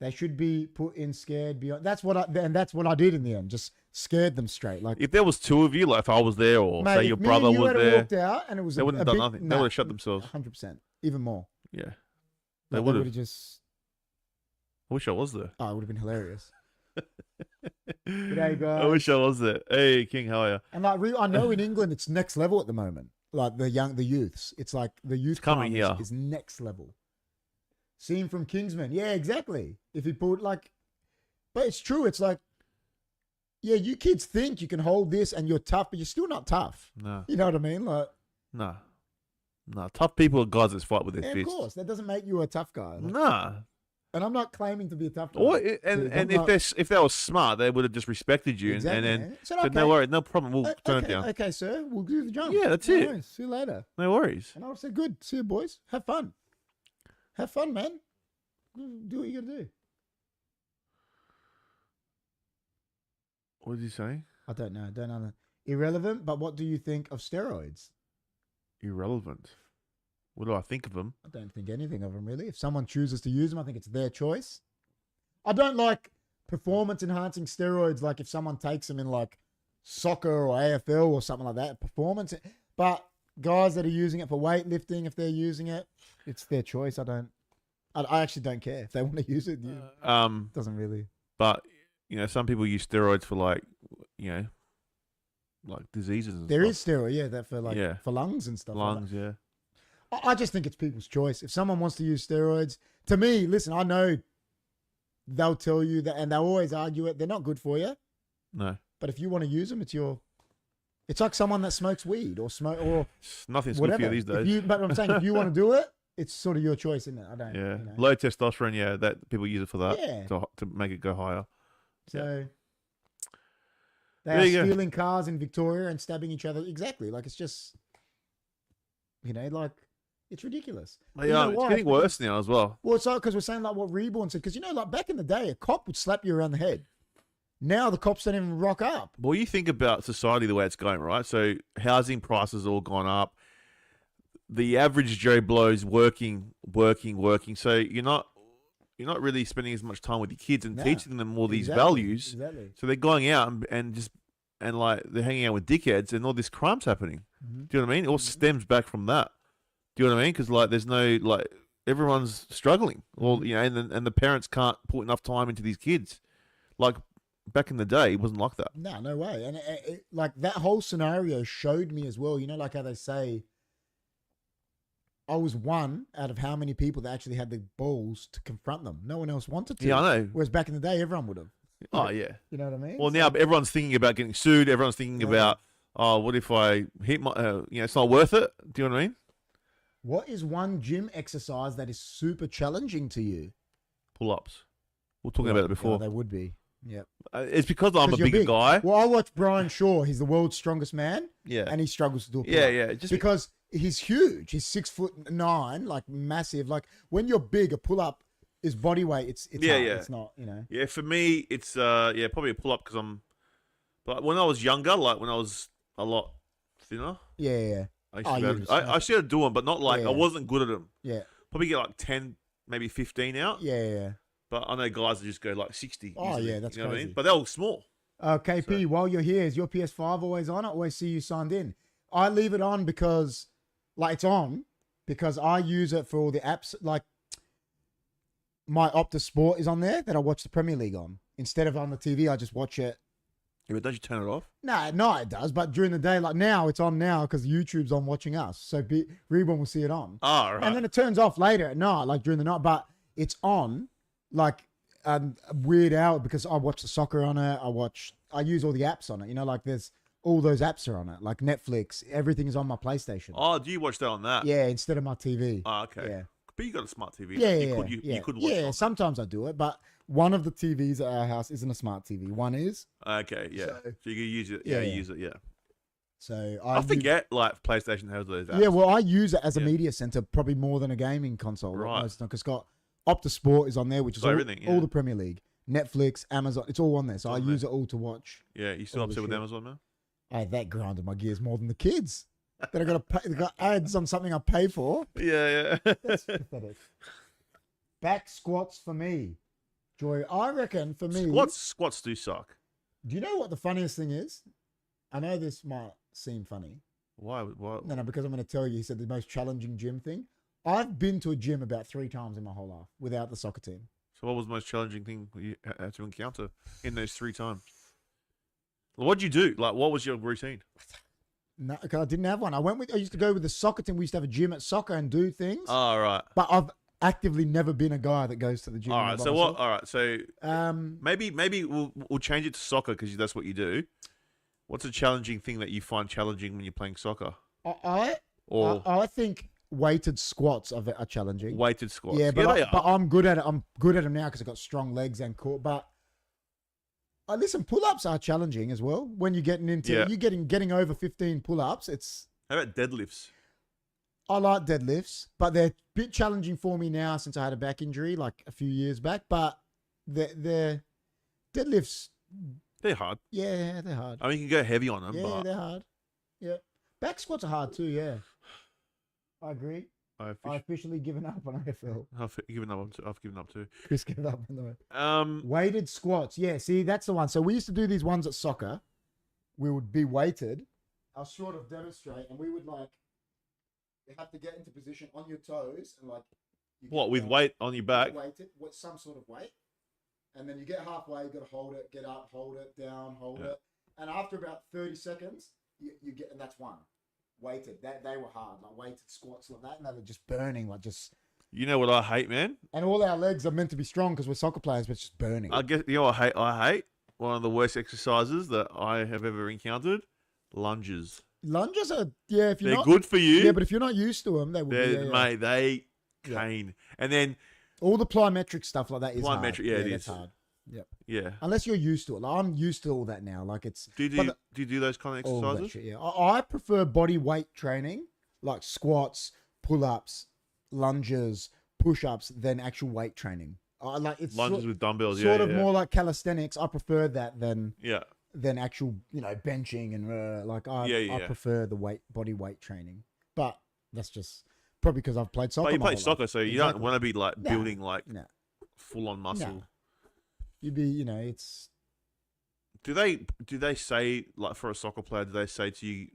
They should be put in scared beyond. That's what I did in the end. Just scared them straight. Like, if there was two of you, like if I was there, or say your brother was there, walked out and it was they wouldn't have done nothing. They would have shut themselves. 100%, even more. Yeah, they would have just. I wish I was there. Oh, it would have been hilarious. G'day, guys. I wish I was there. Hey, King, how are you? And like, I know in England it's next level at the moment. Like the youths. It's like the youth coming here is next level. Scene from Kingsman. Yeah, exactly. If he put like, but it's true. It's like, yeah, you kids think you can hold this and you're tough, but you're still not tough. No. You know what I mean? Like, no. Tough people are guys that fight with their fists. Of course. That doesn't make you a tough guy. Like, nah. And I'm not claiming to be a tough guy. If they were smart, they would have just respected you and then said, okay. No worries, no problem, we'll turn it down. Okay, sir, we'll do the jump. Yeah, that's it. Worries. See you later. No worries. And I would have said, good, see you boys. Have fun. Have fun, man. Do what you got to do. What did he say? I don't know. Irrelevant, but what do you think of steroids? Irrelevant. What do I think of them? I don't think anything of them, really. If someone chooses to use them, I think it's their choice. I don't like performance-enhancing steroids, like if someone takes them in like soccer or AFL or something like that, performance. But guys that are using it for weightlifting, if they're using it, it's their choice. I actually don't care. If they want to use it, doesn't really. But, some people use steroids for like diseases and stuff. There is steroid, that for lungs and stuff. Lungs, like that. I just think it's people's choice. If someone wants to use steroids, to me, listen, I know they'll tell you that, and they'll always argue it. They're not good for you. No. But if you want to use them, it's like someone that smokes weed or nothing's whatever. good for you these days. But I'm saying if you want to do it, it's sort of your choice, isn't it? I don't. Yeah. Low testosterone. That people use it for that. Yeah. To make it go higher. So they are stealing cars in Victoria and stabbing each other. Exactly. Like it's just, it's ridiculous. Yeah, it's getting worse now as well. Well, it's like because we're saying like what Reborn said. Because back in the day, a cop would slap you around the head. Now the cops don't even rock up. Well, you think about society the way it's going, right? So housing prices all gone up. The average Joe Blow's working. So you're not really spending as much time with your kids and teaching them all these values. Exactly. So they're going out and they're hanging out with dickheads and all this crime's happening. Mm-hmm. Do you know what I mean? It all stems back from that. Do you know what I mean? Because there's no everyone's struggling. Well, and the parents can't put enough time into these kids. Like back in the day, it wasn't like that. No way. And that whole scenario showed me as well. Like how they say, I was one out of how many people that actually had the balls to confront them. No one else wanted to. Yeah, I know. Whereas back in the day, everyone would have. Oh yeah. You know what I mean? Well, now everyone's thinking about getting sued. Everyone's thinking about, what if I hit my? It's not worth it. Do you know what I mean? What is one gym exercise that is super challenging to you? Pull-ups. We were talking about it before. Yeah, they would be. Yep. It's because I'm a bigger guy. Well, I watch Brian Shaw. He's the world's strongest man. Yeah. And he struggles to do a pull-up. Yeah. Just because he's huge. He's 6'9", like massive. Like when you're big, a pull-up is body weight. It's hard. It's not, Yeah, for me, it's probably a pull-up because But when I was younger, like when I was a lot thinner. Yeah. I should have do them, but not I wasn't good at them. Yeah. Probably get like 10, maybe 15 out. Yeah. But I know guys that just go like 60. Oh, easily, yeah, that's you know crazy. What I mean? But they're all small. KP, while you're here, is your PS5 always on? I always see you signed in. I leave it on because, it's on because I use it for all the apps. Like, my Optus Sport is on there that I watch the Premier League on. Instead of on the TV, I just watch it. Yeah, but don't you turn it off? No, it does. But during the day, like now, it's on now because YouTube's on watching us. So Reborn will see it on. Oh, right. And then it turns off later at night, like during the night. But it's on, like, a weird hour because I watch the soccer on it. I use all the apps on it. There's all those apps are on it, like Netflix. Everything is on my PlayStation. Oh, do you watch that on that? Yeah, instead of my TV. Oh, okay. Yeah. But you got a smart TV. You could watch it. Sometimes I do it, but one of the TVs at our house isn't a smart TV. One is. Okay, yeah. So you can use it. Yeah, use it, yeah. So I forget, PlayStation has those apps. Yeah, well, I use it as a media center probably more than a gaming console. Right. Because it's got Optus Sport is on there, which is all the Premier League. Netflix, Amazon, it's all on there. So I use it all to watch. Yeah, you still upset with Amazon, man? That grinded my gears more than the kids. That I got to pay, got ads on something I pay for. Yeah. That's pathetic. Back squats for me, Joy. I reckon for me, squats do suck. Do you know what the funniest thing is? I know this might seem funny. Why? No, because I'm going to tell you. He said the most challenging gym thing. I've been to a gym about 3 times in my whole life without the soccer team. So what was the most challenging thing you had to encounter in those 3 times? What'd you do? Like, what was your routine? No, because I didn't have one. I used to go with the soccer team. We used to have a gym at soccer and do things. Oh, right. But I've actively never been a guy that goes to the gym. All right. So what? All right. So maybe we'll change it to soccer because that's what you do. What's a challenging thing that you find challenging when you're playing soccer? I think weighted squats are challenging. Weighted squats. Yeah, but, they are. but I'm good at it. I'm good at them now because I've got strong legs and core. But listen, pull-ups are challenging as well. When you're getting into you're getting over 15 pull-ups, it's. How about deadlifts? I like deadlifts, but they're a bit challenging for me now since I had a back injury like a few years back. But they're deadlifts. They're hard. Yeah, they're hard. I mean, you can go heavy on them. Yeah, but they're hard. Yeah, back squats are hard too. Yeah, I agree. I've officially given up on AFL. I've given up too. Chris gave up on the way. Weighted squats. Yeah, see, that's the one. So we used to do these ones at soccer. We would be weighted. I'll sort of demonstrate, and we would you have to get into position on your toes and What, with weight on your back? Weighted with some sort of weight, and then you get halfway. You got to hold it, get up, hold it, down, hold it, and after about 30 seconds, you get, and that's one. Weighted, they were hard, like weighted squats like that, and they were just burning, You know what I hate, man? And all our legs are meant to be strong because we're soccer players, but it's just burning. I guess, you know what I hate? One of the worst exercises that I have ever encountered, lunges. Lunges are, they're good for you. Yeah, but if you're not used to them, they will be. Mate, they cane. And then all the plyometric stuff like that is hard. Yeah, it is. That's hard. Yep. Yeah. Unless you're used to it. I'm used to all that now. It's. Do you do those kind of exercises? Shit, yeah. I prefer body weight training, like squats, pull-ups, lunges, push-ups, than actual weight training. It's lunges with dumbbells. Sort of more like calisthenics. I prefer that than actual benching and I prefer the body weight training. But that's just probably because I've played soccer. But you play soccer, so you don't want to be building full on muscle. Nah. You'd be, it's. Do they say, for a soccer player, do they say to you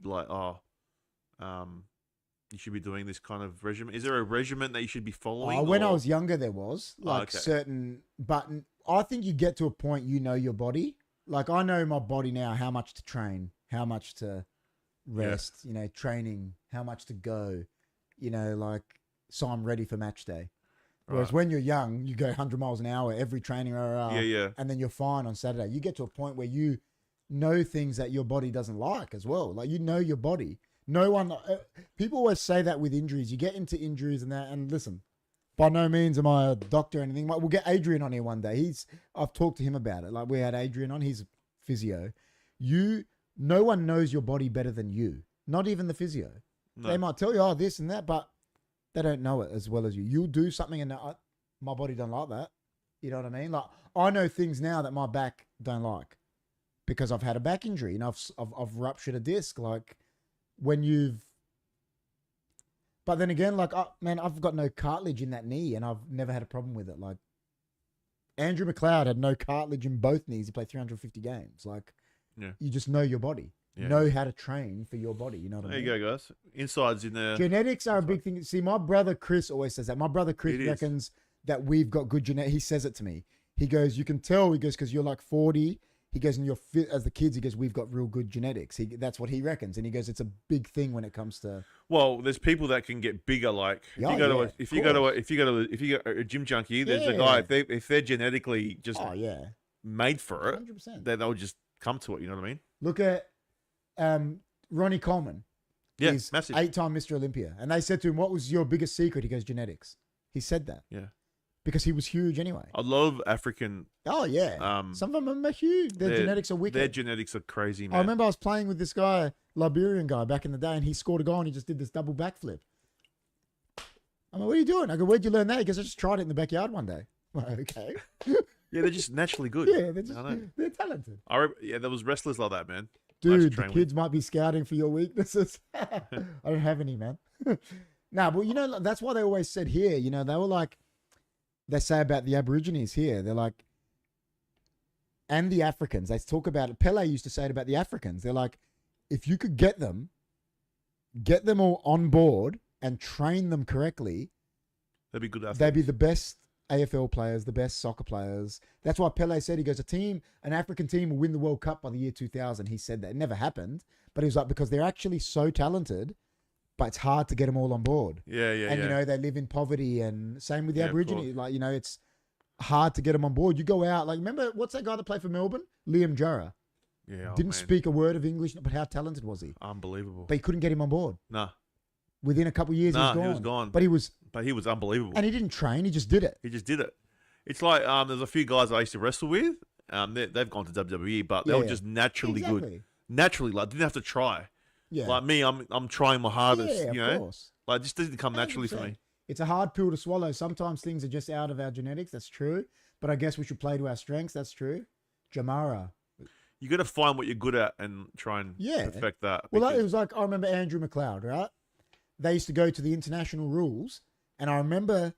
you should be doing this kind of regimen? Is there a regimen that you should be following? When I was younger, there was certain, but I think you get to a point you know your body. I know my body now, how much to train, how much to rest, training, how much to go, so I'm ready for match day. Whereas when you're young, you go 100 miles an hour every training, and then you're fine on Saturday. You get to a point where you know things that your body doesn't like as well. You know your body. No one, people always say that with injuries. You get into injuries and that, and listen, by no means am I a doctor or anything. We'll get Adrian on here one day. I've talked to him about it. We had Adrian on. He's physio. No one knows your body better than you. Not even the physio. No. They might tell you, this and that, but they don't know it as well as you. You'll do something and my body don't like that. You know what I mean? I know things now that my back don't like because I've had a back injury and I've ruptured a disc. But then again, I've got no cartilage in that knee and I've never had a problem with it. Andrew McLeod had no cartilage in both knees. He played 350 games. You just know your body. Yeah. Know how to train for your body. You know what I mean? There you go, guys. Insides in there. Genetics are a big thing. See, my brother Chris always says that. My brother Chris reckons that we've got good genetics. He says it to me. He goes, you can tell. He goes, because you're 40. He goes, and you're fit as the kids. He goes, we've got real good genetics. That's what he reckons. And he goes, it's a big thing when it comes to. Well, there's people that can get bigger. If you go to a gym junkie, there's a guy. If they're genetically just made for it, 100%. Then they'll just come to it. You know what I mean? Look at Ronnie Coleman. Yeah, he's massive. 8-time Mr. Olympia. And they said to him, what was your biggest secret? He goes, genetics. He said that. Yeah. Because he was huge anyway. A lot of African. Oh, yeah. Some of them are huge. Their genetics are wicked. Their genetics are crazy, man. I remember I was playing with this guy, Liberian guy, back in the day, and he scored a goal and he just did this double backflip. I'm like, what are you doing? I go, where'd you learn that? He goes, I just tried it in the backyard one day. I'm like, okay. Yeah, they're just naturally good. Yeah, they're talented. There was wrestlers like that, man. Dude, the kids might be scouting for your weaknesses. I don't have any, man. No, but that's why they always said here, they were they say about the Aborigines here, they're and the Africans, they talk about it. Pele used to say it about the Africans. They're if you could get them all on board and train them correctly, they'd be good athletes. They'd be the best AFL players, the best soccer players. That's why Pele said, he goes, an African team will win the World Cup by the year 2000. He said that. It never happened, but he was because they're actually so talented, but it's hard to get them all on board. Yeah. And, they live in poverty, and same with the Aborigines. It's hard to get them on board. You go out, remember, what's that guy that played for Melbourne? Liam Jurra. Yeah. Didn't speak a word of English, but how talented was he? Unbelievable. But you couldn't get him on board. Nah. Within a couple of years, he was gone. But he was unbelievable. And he didn't train. He just did it. It's like there's a few guys I used to wrestle with. They've gone to WWE, but they were just naturally good. Naturally, like didn't have to try. Yeah. Like me, I'm trying my hardest. Yeah, you know, of course. Like it just doesn't come naturally 100%. For me. It's a hard pill to swallow. Sometimes things are just out of our genetics. That's true. But I guess we should play to our strengths. That's true. Jamara. You got to find what you're good at and try and perfect that. Well, it was like I remember Andrew McLeod, right? They used to go to the international rules, and I remember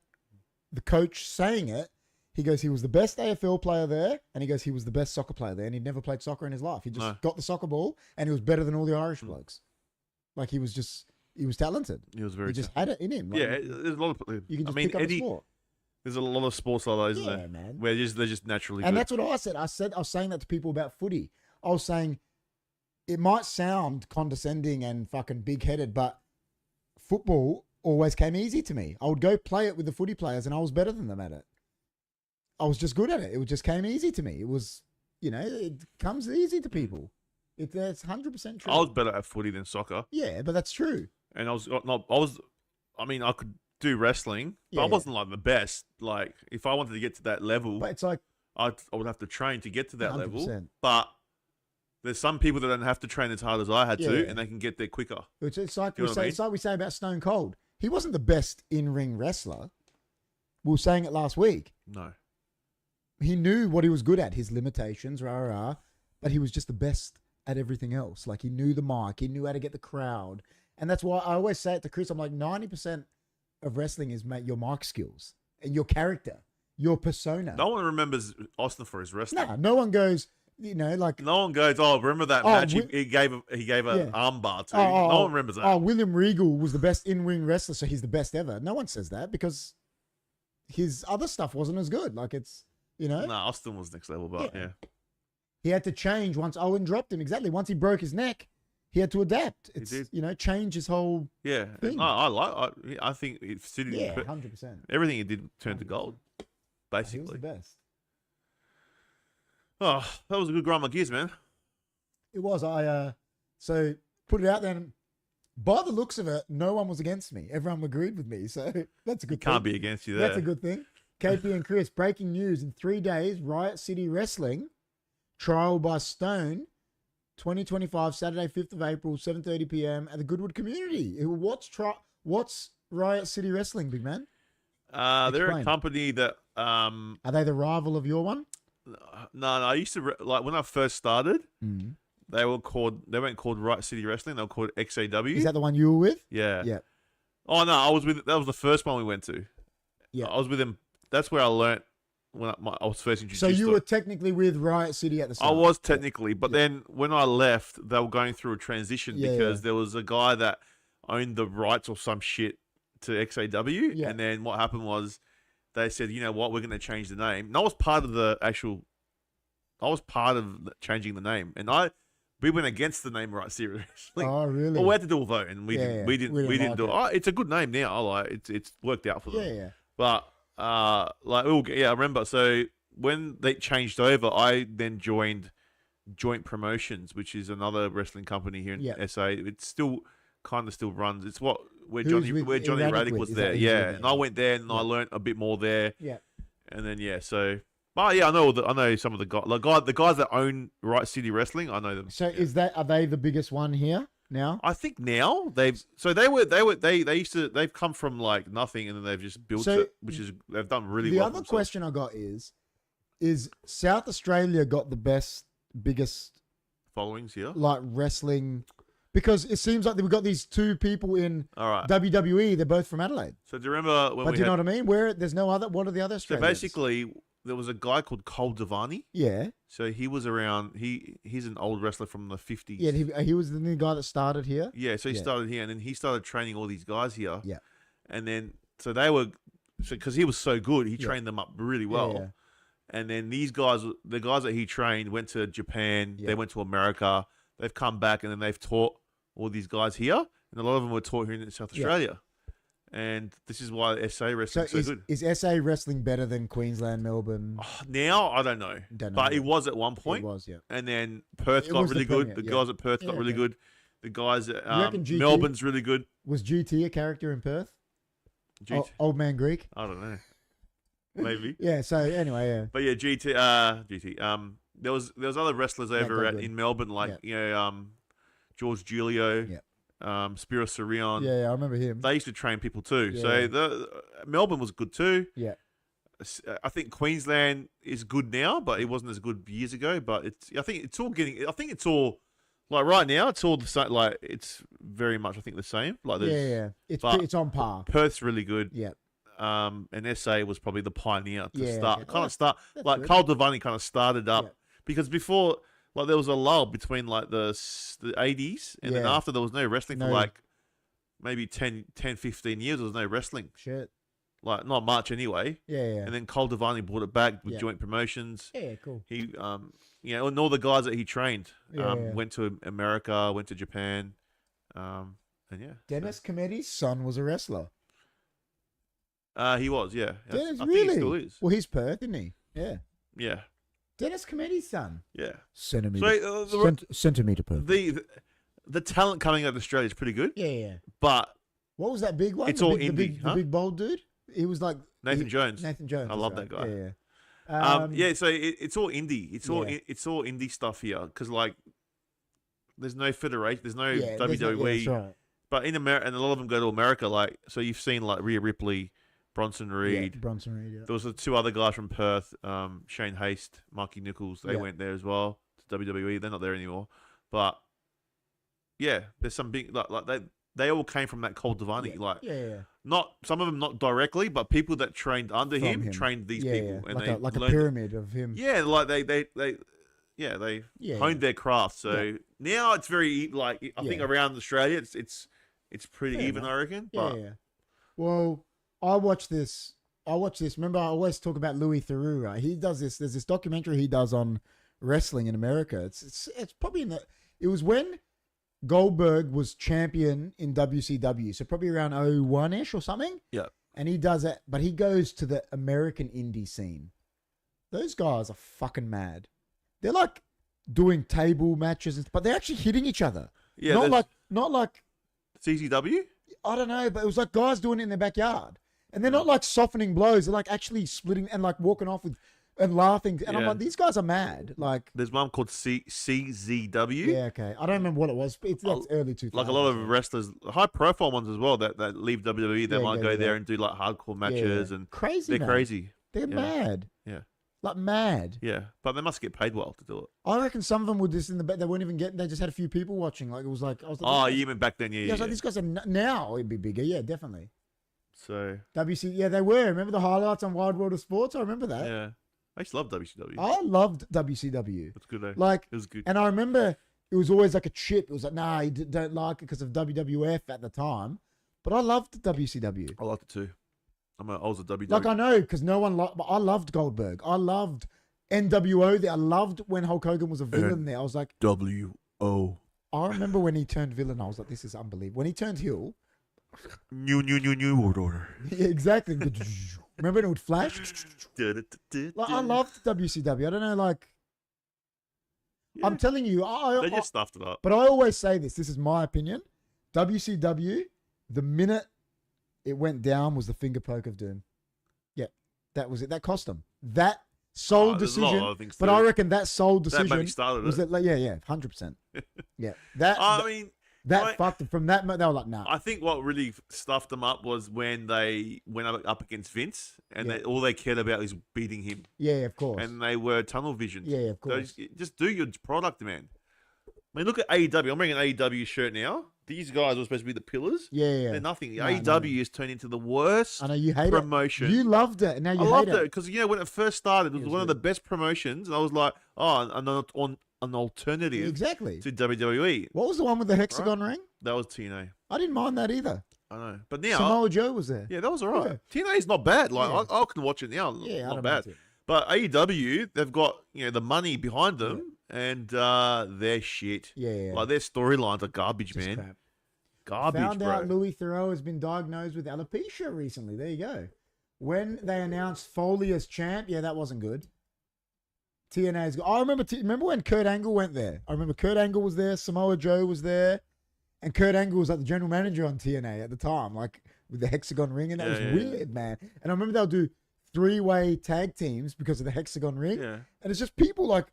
the coach saying it. He goes, he was the best AFL player there, and he goes, he was the best soccer player there, and he'd never played soccer in his life. He just got the soccer ball, and he was better than all the Irish blokes. Like he was talented. He was very. He just had it in him. Like, there's a lot of. You can just pick up a sport. There's a lot of sports like that, isn't there? Man. Where they're just naturally good. And that's what I said. I was saying that to people about footy. I was saying it might sound condescending and fucking big-headed, but football always came easy to me. I would go play it with the footy players, and I was better than them at it. I was just good at it. It just came easy to me. It was, it comes easy to people. It's 100% true. I was better at footy than soccer. Yeah, but that's true. And I could do wrestling, but I wasn't like the best. Like if I wanted to get to that level, but it's like I would have to train to get to that 100%. level. But there's some people that don't have to train as hard as I had to, and they can get there quicker. It's like we say about Stone Cold. He wasn't the best in-ring wrestler. We were saying it last week. No. He knew what he was good at, his limitations, but he was just the best at everything else. Like he knew the mic, he knew how to get the crowd. And that's why I always say it to Chris, I'm like 90% of wrestling is your mic skills and your character, your persona. No one remembers Austin for his wrestling. No one goes, like no one goes, oh, remember that match he gave an arm bar to. No one remembers that. Oh, William Regal was the best in-ring wrestler, so he's the best ever. No one says that because his other stuff wasn't as good. Like it's, No, Austin was next level, but yeah. He had to change once Owen dropped him. Exactly. Once he broke his neck, he had to adapt. It's, he did. Change his whole thing. I think it suited him. 100%. Everything he did turned to gold, basically. He was the best. Oh, that was a good grind my gears, man. It was. So put it out there. And by the looks of it, no one was against me. Everyone agreed with me. So that's a good thing. Can't be against you there. That's a good thing. KP and Chris, breaking news. In 3 days, Riot City Wrestling, trial by Stone, 2025, Saturday, 5th of April, 7:30 p.m. at the Goodwood Community. What's Riot City Wrestling, big man? They're a company that... Are they the rival of your one? No. I used to... when I first started, they weren't called Riot City Wrestling. They were called XAW. Is that the one you were with? Yeah. Yeah. Oh, no, I was with... That was the first one we went to. Yeah. I was with them. That's where I learnt when I was first introduced. So you were technically with Riot City at the start? I was technically, but then when I left, they were going through a transition because there was a guy that owned the rights or some shit to XAW, and then what happened was they said, you know what, we're going to change the name. And I was part of changing the name, and we went against the name Riot City Wrestling. Oh, really? Well, we had to do a vote, and we didn't do it. Oh, it's a good name now. I like it's worked out for them. Yeah. But I remember. So when they changed over, I then joined Joint Promotions, which is another wrestling company here in SA. It still runs. It's where Johnny Radic was there. Yeah, and I went there and I learned a bit more there. Yeah, and then so. But yeah, I know some of the guys that own Riot City Wrestling. I know them. So are they the biggest one here now? I think now they've come from like nothing and then they've just built it, they've done really well. The other question I got is South Australia got the biggest followings here, like wrestling, because it seems like we've got these two people in WWE. They're both from Adelaide. So do you remember when? Do you know what I mean? Where there's no other. What are the other Australians? So basically, there was a guy called Cole Devani. Yeah. So he was around. He's an old wrestler from the 50s. Yeah, he was the new guy that started here. Yeah, so he started here, and then he started training all these guys here. Yeah. And then because he was so good, he trained them up really well. Yeah. And then the guys that he trained went to Japan. Yeah. They went to America. They've come back, and then they've taught all these guys here, and a lot of them were taught here in South Australia. And this is why SA wrestling is so good. Is SA wrestling better than Queensland, Melbourne? Now, I don't know. But it was at one point. It was, yeah. And then Perth got really good. The guys at Perth got really good. The guys at GT Melbourne's really good. Was GT a character in Perth? GT. Old Man Greek? I don't know. Maybe. Yeah, so anyway, yeah. But yeah, GT. There was other wrestlers over in Melbourne, like George Giulio, Spiro Sirion. Yeah, I remember him. They used to train people too. Yeah. So Melbourne was good too. Yeah. I think Queensland is good now, but it wasn't as good years ago. But I think it's all like right now. It's all the same. Like it's very much, I think, the same. Like it's on par. Perth's really good. Yeah. And SA was probably the pioneer to start. Okay. Kind of start like good. Carl Devani kind of started up because before, like, there was a lull between like the 80s and then after there was no wrestling for like maybe 10, 15 years. There was no wrestling. Shit. Like not much anyway. Yeah. And then Carl Devani brought it back with joint promotions. Yeah, cool. He, and all the guys that he trained went to America, went to Japan, and Dennis Cometti's son was a wrestler. He was, yeah. Dennis, I really? think he still is. Well, he's Perth, isn't he? Yeah. Yeah. Dennis Cometti's son. Yeah. Centimeter. Centimeter Perth. The talent coming out of Australia is pretty good. Yeah. But what was that big one? It's all indie, the big bold dude. He was like Nathan Jones. Nathan Jones. I love that guy. Yeah. So it's all indie. It's all indie stuff here because like there's no federation, there's no WWE. That's right. But in America, and a lot of them go to America. Like so, you've seen like Rhea Ripley, Bronson Reed. Yeah. There was the two other guys from Perth, Shane Haste, Marky Nichols. They went there as well to WWE. They're not there anymore. But yeah, there's some big like they all came from that Cold Devani. Not some of them not directly, but people that trained under him trained these people, and like a pyramid of him. Yeah, like they honed their craft. So now it's very like I think around Australia, it's pretty even, I reckon. But Well, I watch this. Remember, I always talk about Louis Theroux, right? He does this. There's this documentary he does on wrestling in America. It's probably it was when Goldberg was champion in WCW, so probably around 01-ish or something. Yeah. And he does it, but he goes to the American indie scene. Those guys are fucking mad. They're like doing table matches, but they're actually hitting each other. Yeah. Not like CZW? I don't know, but it was like guys doing it in their backyard. And they're not like softening blows. They're like actually splitting and like walking off with and laughing. And I'm like, these guys are mad. Like there's one called CZW. Yeah, okay. I don't remember what it was. That's early 2000s. Like a lot of wrestlers, high profile ones as well that leave WWE. They might go there and do like hardcore matches and crazy. They're crazy. They're mad. Yeah. Like mad. Yeah, but they must get paid well to do it. I reckon some of them were just in the back. They weren't even getting. They just had a few people watching. Like it was like. I was like, oh, you mean back then? Yeah. I was like, these guys are now. It'd be bigger. Yeah, definitely. So WC. Yeah, they were. Remember the highlights on Wild World of Sports? I remember that. Yeah, I used to love WCW. I loved WCW. It's good though. Like it was good. And I remember it was always like a chip. It was like, nah, you don't like it because of WWF at the time. But I loved WCW. I liked it too. I was a WWF. Like I know because no one liked. But I loved Goldberg. I loved NWO there. I loved when Hulk Hogan was a villain there. I was like, WO. I remember when he turned villain. I was like, this is unbelievable. When he turned heel. New world order. Yeah, exactly. Remember when it would flash? Like, I loved WCW. I don't know, like... Yeah. I'm telling you... They just stuffed it up. But I always say this. This is my opinion. WCW, the minute it went down was the finger poke of doom. Yeah, that was it. That cost them. That sole decision. But I reckon that sole decision... That maybe started was it. That, yeah, 100%. Yeah. That fucked them. From that, they were like, nah. I think what really stuffed them up was when they went up against Vince and all they cared about was beating him. Yeah, of course. And they were tunnel visioned. Yeah, of course. So just do your product, man. I mean, look at AEW. I'm wearing an AEW shirt now. These guys were supposed to be the pillars. Yeah. They're nothing. AEW has turned into the worst promotion. You loved it, and now you hate it. I loved it because, when it first started, it was one of the best promotions. And I was like, an alternative to WWE. What was the one with the hexagon ring? That was TNA. I didn't mind that either. I know. But now... Samoa Joe was there. Yeah, that was all right. Yeah. TNA's not bad. Like, I can watch it now. Yeah, not bad. But AEW, they've got, the money behind them, and they're shit. Yeah. Like, their storylines are garbage, just man. Crap. Garbage, Found out Louis Theroux has been diagnosed with alopecia recently. There you go. When they announced Foley as champ, that wasn't good. TNA's good. I remember when Kurt Angle went there. I remember Kurt Angle was there. Samoa Joe was there. And Kurt Angle was like the general manager on TNA at the time, like with the hexagon ring, and that was weird, man. And I remember they'll do 3-way tag teams because of the hexagon ring, and it's just people like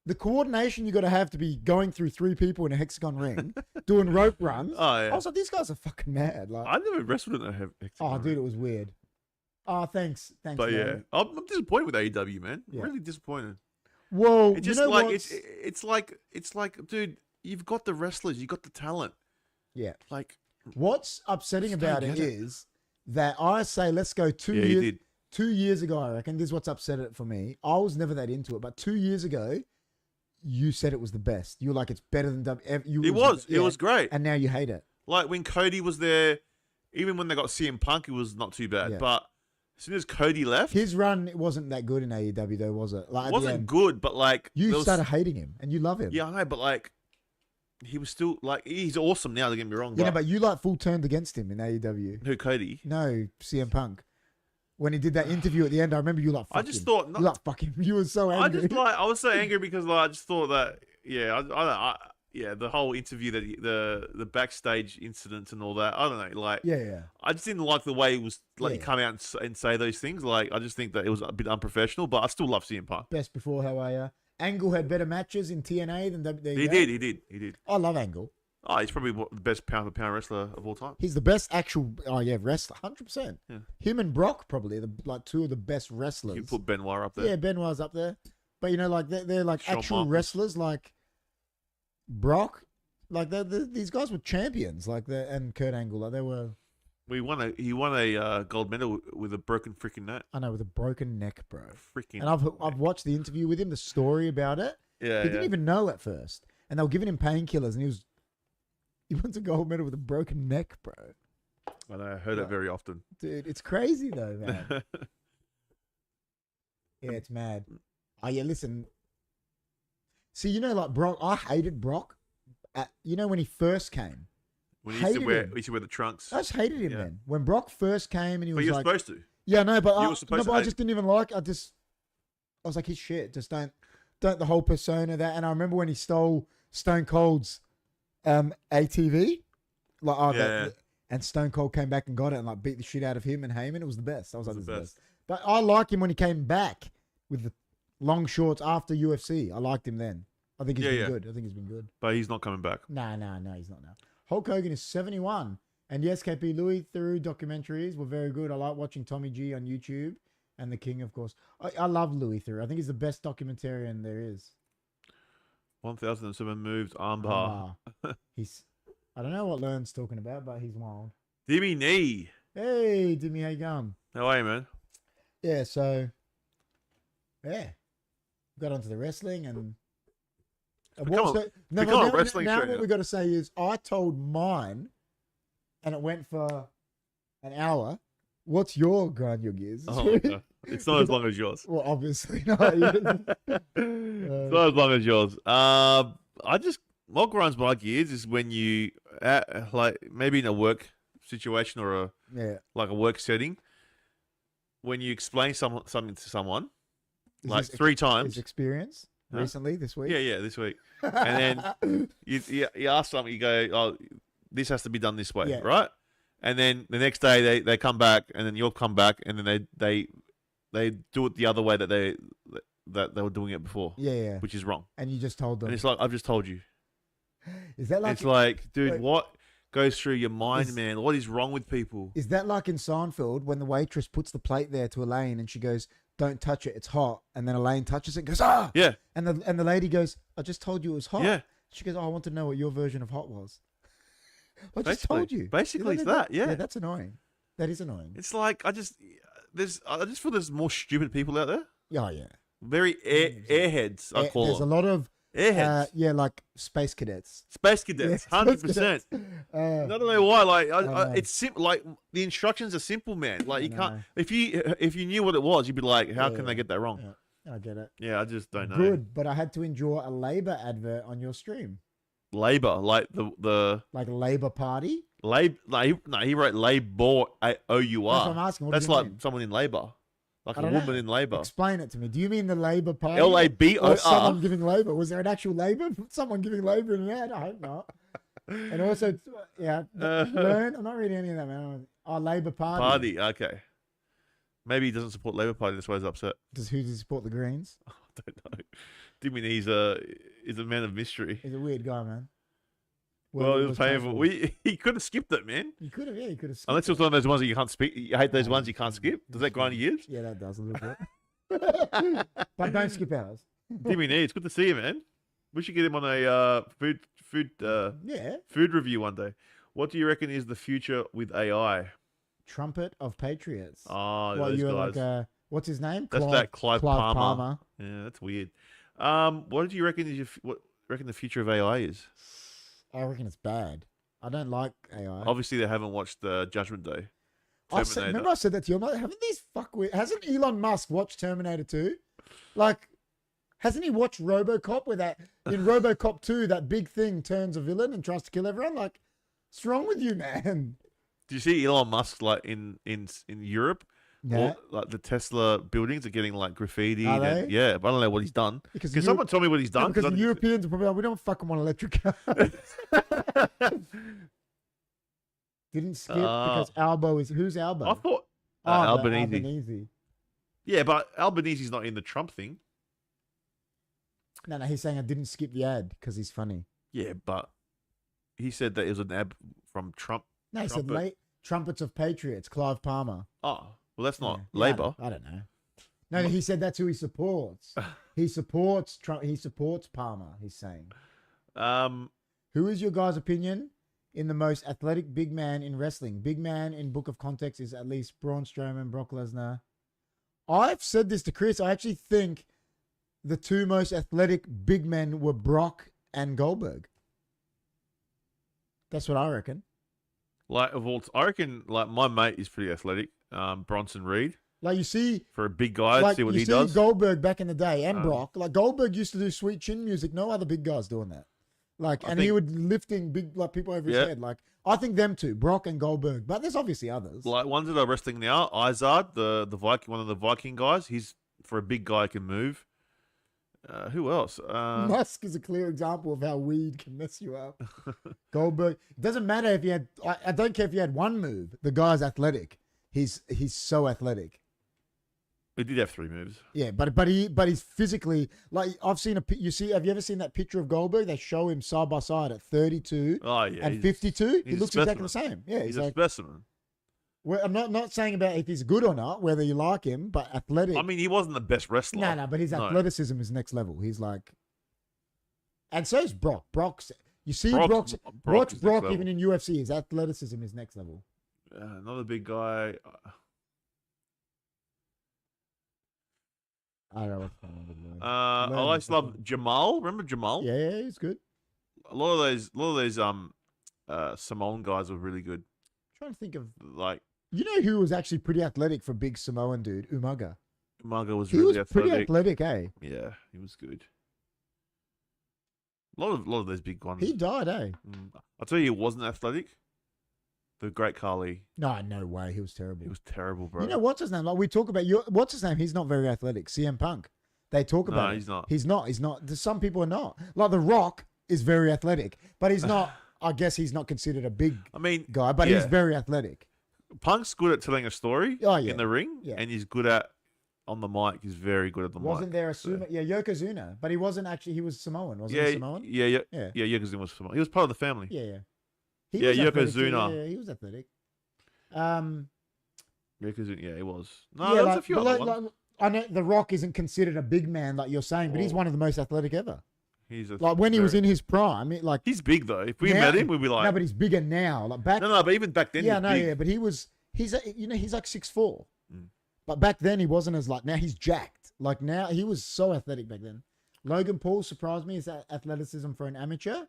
the coordination you got to have to be going through 3 people in a hexagon ring, doing rope runs. Oh yeah. I was like, these guys are fucking mad. Like, I never wrestled in a hexagon. Oh, dude, it was weird. Oh, thanks. But yeah, I'm disappointed with AEW, man. Yeah. Really disappointed. Well, it's just like it's like, dude, you've got the wrestlers, you got the talent. Yeah. Like, what's upsetting about it is that I say let's go 2 years. You did. 2 years ago, I reckon this is what's upset it for me. I was never that into it, but 2 years ago, you said it was the best. You were like, it's better than WWE. It was great, and now you hate it. Like when Cody was there, even when they got CM Punk, it was not too bad. Yeah. But as soon as Cody left, his run it wasn't that good in AEW though, was it? Like, it wasn't good, but like you started hating him, and you love him. Yeah, I know, but like. He was still like he's awesome now. Don't get me wrong. Yeah, but you like full turned against him in AEW. Who, Cody? No, CM Punk. When he did that interview at the end, I remember you like. I just thought you like fucking. You were so angry. I was so angry because like, I just thought that the whole interview the backstage incidents and all that. I don't know, like I just didn't like the way it was like you come out and say those things. Like I just think that it was a bit unprofessional. But I still love CM Punk. Best before, how are you? Angle had better matches in TNA than WWE. He did. I love Angle. Oh, he's probably the best pound-for-pound wrestler of all time. He's the best actual, wrestler, 100%. Yeah. Him and Brock probably like 2 of the best wrestlers. You put Benoit up there. Yeah, Benoit's up there. But you know, like they're like Shawn actual Michaels. Wrestlers, like Brock. Like these guys were champions, like and Kurt Angle, like they were. He won a gold medal with a broken freaking neck. I know, with a broken neck, bro. Freaking. And I've watched the interview with him, the story about it. Yeah, he didn't even know at first, and they were giving him painkillers, and he wants a gold medal with a broken neck, bro. I know, I heard it very often, dude. It's crazy though, man. Yeah, it's mad. Oh yeah, listen. See, you know, like Brock, I hated Brock. When he first came. When he used to wear the trunks. I just hated him then. When Brock first came and he was like... But you're supposed to. Yeah, no, but I just didn't even like... I was like, he's shit. Just don't the whole persona that... And I remember when he stole Stone Cold's ATV. And Stone Cold came back and got it and like beat the shit out of him and Heyman. It was the best. I was like, this is the best. But I like him when he came back with the long shorts after UFC. I liked him then. I think he's been good. I think he's been good. But he's not coming back. No, he's not now. Hulk Hogan is 71. And yes, KP, Louis Theroux documentaries were very good. I like watching Tommy G on YouTube. And The King, of course. I love Louis Theroux. I think he's the best documentarian there is. 1007 moves, armbar. I don't know what Learn's talking about, but he's wild. Dimmy Knee. Hey, Dimmy, how you going? How are you, man? Yeah, so... Yeah. Got onto the wrestling and... Now what we got to say is I told mine and it went for an hour. What's your grind your gears? Oh, no. It's not as long as yours. Well, obviously not. It's not as long as yours. What grinds my gears is when you, like maybe in a work situation or a work setting, when you explain something to someone, like 3 times. His experience? Recently, this week? Yeah, this week. And then you ask something, you go, oh, this has to be done this way, right? And then the next day they come back, and then you'll come back, and then they do it the other way that they were doing it before. Yeah. Which is wrong. And you just told them. And it's like, I've just told you. Is that like... It's like, dude, what goes through your mind, man? What is wrong with people? Is that like in Seinfeld when the waitress puts the plate there to Elaine and she goes... Don't touch it, it's hot. And then Elaine touches it and goes, ah! Yeah. And the lady goes, I just told you it was hot. Yeah. She goes, I want to know what your version of hot was. I just told you. Basically, it's that, yeah. Yeah, that's annoying. That is annoying. It's like, I just feel there's more stupid people out there. Oh, yeah. Very airheads, I call them. There's a lot of... Airheads. Like space cadets. Space cadets, 100%. I don't know why. Like, it's simple. Like the instructions are simple, man. Like you can't. If you knew what it was, you'd be like, how can they get that wrong? Yeah, I get it. Yeah, I just don't know. Good, but I had to endure a Labour advert on your stream. Labour, like the like Labour Party. He wrote Labour, OUR. That's what I'm asking. What That's like someone in Labour. Like a woman in Labour. Explain it to me. Do you mean the Labour Party? LABOR. Or someone giving Labour? Was there an actual Labour? Someone giving Labour in an ad? I hope not. And also, learn. I'm not reading any of that, man. Oh, Labour Party. Okay. Maybe he doesn't support Labour Party. That's why he's upset. Who does he support? The Greens? I don't know. Dimmy he's a man of mystery. He's a weird guy, man. Well, he was paying for. He could have skipped it, man. He could have, yeah. He could have. Unless it was one of those ones that you can't speak. You hate those ones you can't skip. Does that grind your gears? Yeah, that does a little bit. But don't skip ours. Dimmy, it's good to see you, man. We should get him on a food review one day. What do you reckon is the future with AI? Trumpet of Patriots. Oh, those guys. Like what's his name? That's Clive Palmer. Yeah, that's weird. What do you reckon the future of AI is? I reckon it's bad. I don't like AI. Obviously, they haven't watched Judgment Day. Remember I said that to you. I'm like, haven't these hasn't Elon Musk watched Terminator 2? Like, hasn't he watched RoboCop where that in RoboCop 2 that big thing turns a villain and tries to kill everyone? Like, what's wrong with you, man? Do you see Elon Musk like in Europe? Yeah. All, like the Tesla buildings are getting like graffiti. Are they? Yeah, but I don't know what he's done. Because someone tell me what he's done. Because the Europeans are probably like, we don't fucking want electric cars. Didn't skip because Albo is... Who's Albo? I thought Albanese. Yeah, but Albanese's not in the Trump thing. No, he's saying I didn't skip the ad because he's funny. Yeah, but he said that it was an ad from Trump. No, he said Trumpets of Patriots, Clive Palmer. Oh, well, that's not Labour. I don't know. No, he said that's who he supports. He supports Trump. He supports Palmer, he's saying. Who is your guys' opinion in the most athletic big man in wrestling? Big man in Book of Context is at least Braun Strowman, Brock Lesnar. I've said this to Chris. I actually think the two most athletic big men were Brock and Goldberg. That's what I reckon. Like I reckon like my mate is pretty athletic. Bronson Reed. Like you see, for a big guy, see what he does. Goldberg back in the day and Brock. Like Goldberg used to do sweet chin music. No other big guys doing that. Like, he would lifting big like people over his head. Like I think them two, Brock and Goldberg. But there's obviously others. Like ones that are wrestling now, Izard, the Viking, one of the Viking guys. He's for a big guy can move. Who else? Musk is a clear example of how weed can mess you up. Goldberg. It doesn't matter if you had. I don't care if you had one move. The guy's athletic. He's so athletic. He did have 3 moves. Yeah, but he's physically like I've seen have you ever seen that picture of Goldberg? They show him side by side at 32 and 52. He looks exactly the same. Yeah, he's a specimen. Well, I'm not saying about if he's good or not, whether you like him, but athletic. I mean, he wasn't the best wrestler. No, but his athleticism is next level. He's like, and so is Brock. You see Brock's watch Brock even in UFC. His athleticism is next level. Another big guy. I don't know what's going on with him. I always love Jamal. Remember Jamal? Yeah, he's good. A lot of those Samoan guys were really good. I'm trying to think of like. You know who was actually pretty athletic for big Samoan dude? Umaga. Umaga was really athletic. Pretty athletic, eh? Yeah, he was good. A lot of those big ones. He died, eh? I'll tell you, he wasn't athletic. The Great Khali. No way. He was terrible. He was terrible, bro. You know what's his name? Like we talk about what's his name? He's not very athletic. CM Punk. They talk about. No, he's not. He's not. Some people are not. Like The Rock is very athletic, but he's not. I guess he's not considered a big guy, but he's very athletic. Punk's good at telling a story in the ring, and he's good at on the mic. He's very good at the mic. Wasn't there a Sumo? Yeah, Yokozuna, but he wasn't actually. He was Samoan, wasn't he? Samoan? Yeah. Yokozuna was Samoan. He was part of the family. Yeah. Yokozuna. Yeah, he was athletic. Yokozuna. Yeah, he was. No, there was a few other ones. I know The Rock isn't considered a big man like you're saying, but he's one of the most athletic ever. He's like when he was in his prime, he's big though. If we met him, we'd be like, no, but he's bigger now. Like back, no, but even back then, but he's like 6'4", but back then he wasn't as like now he's jacked. Like now he was so athletic back then. Logan Paul surprised me his athleticism for an amateur,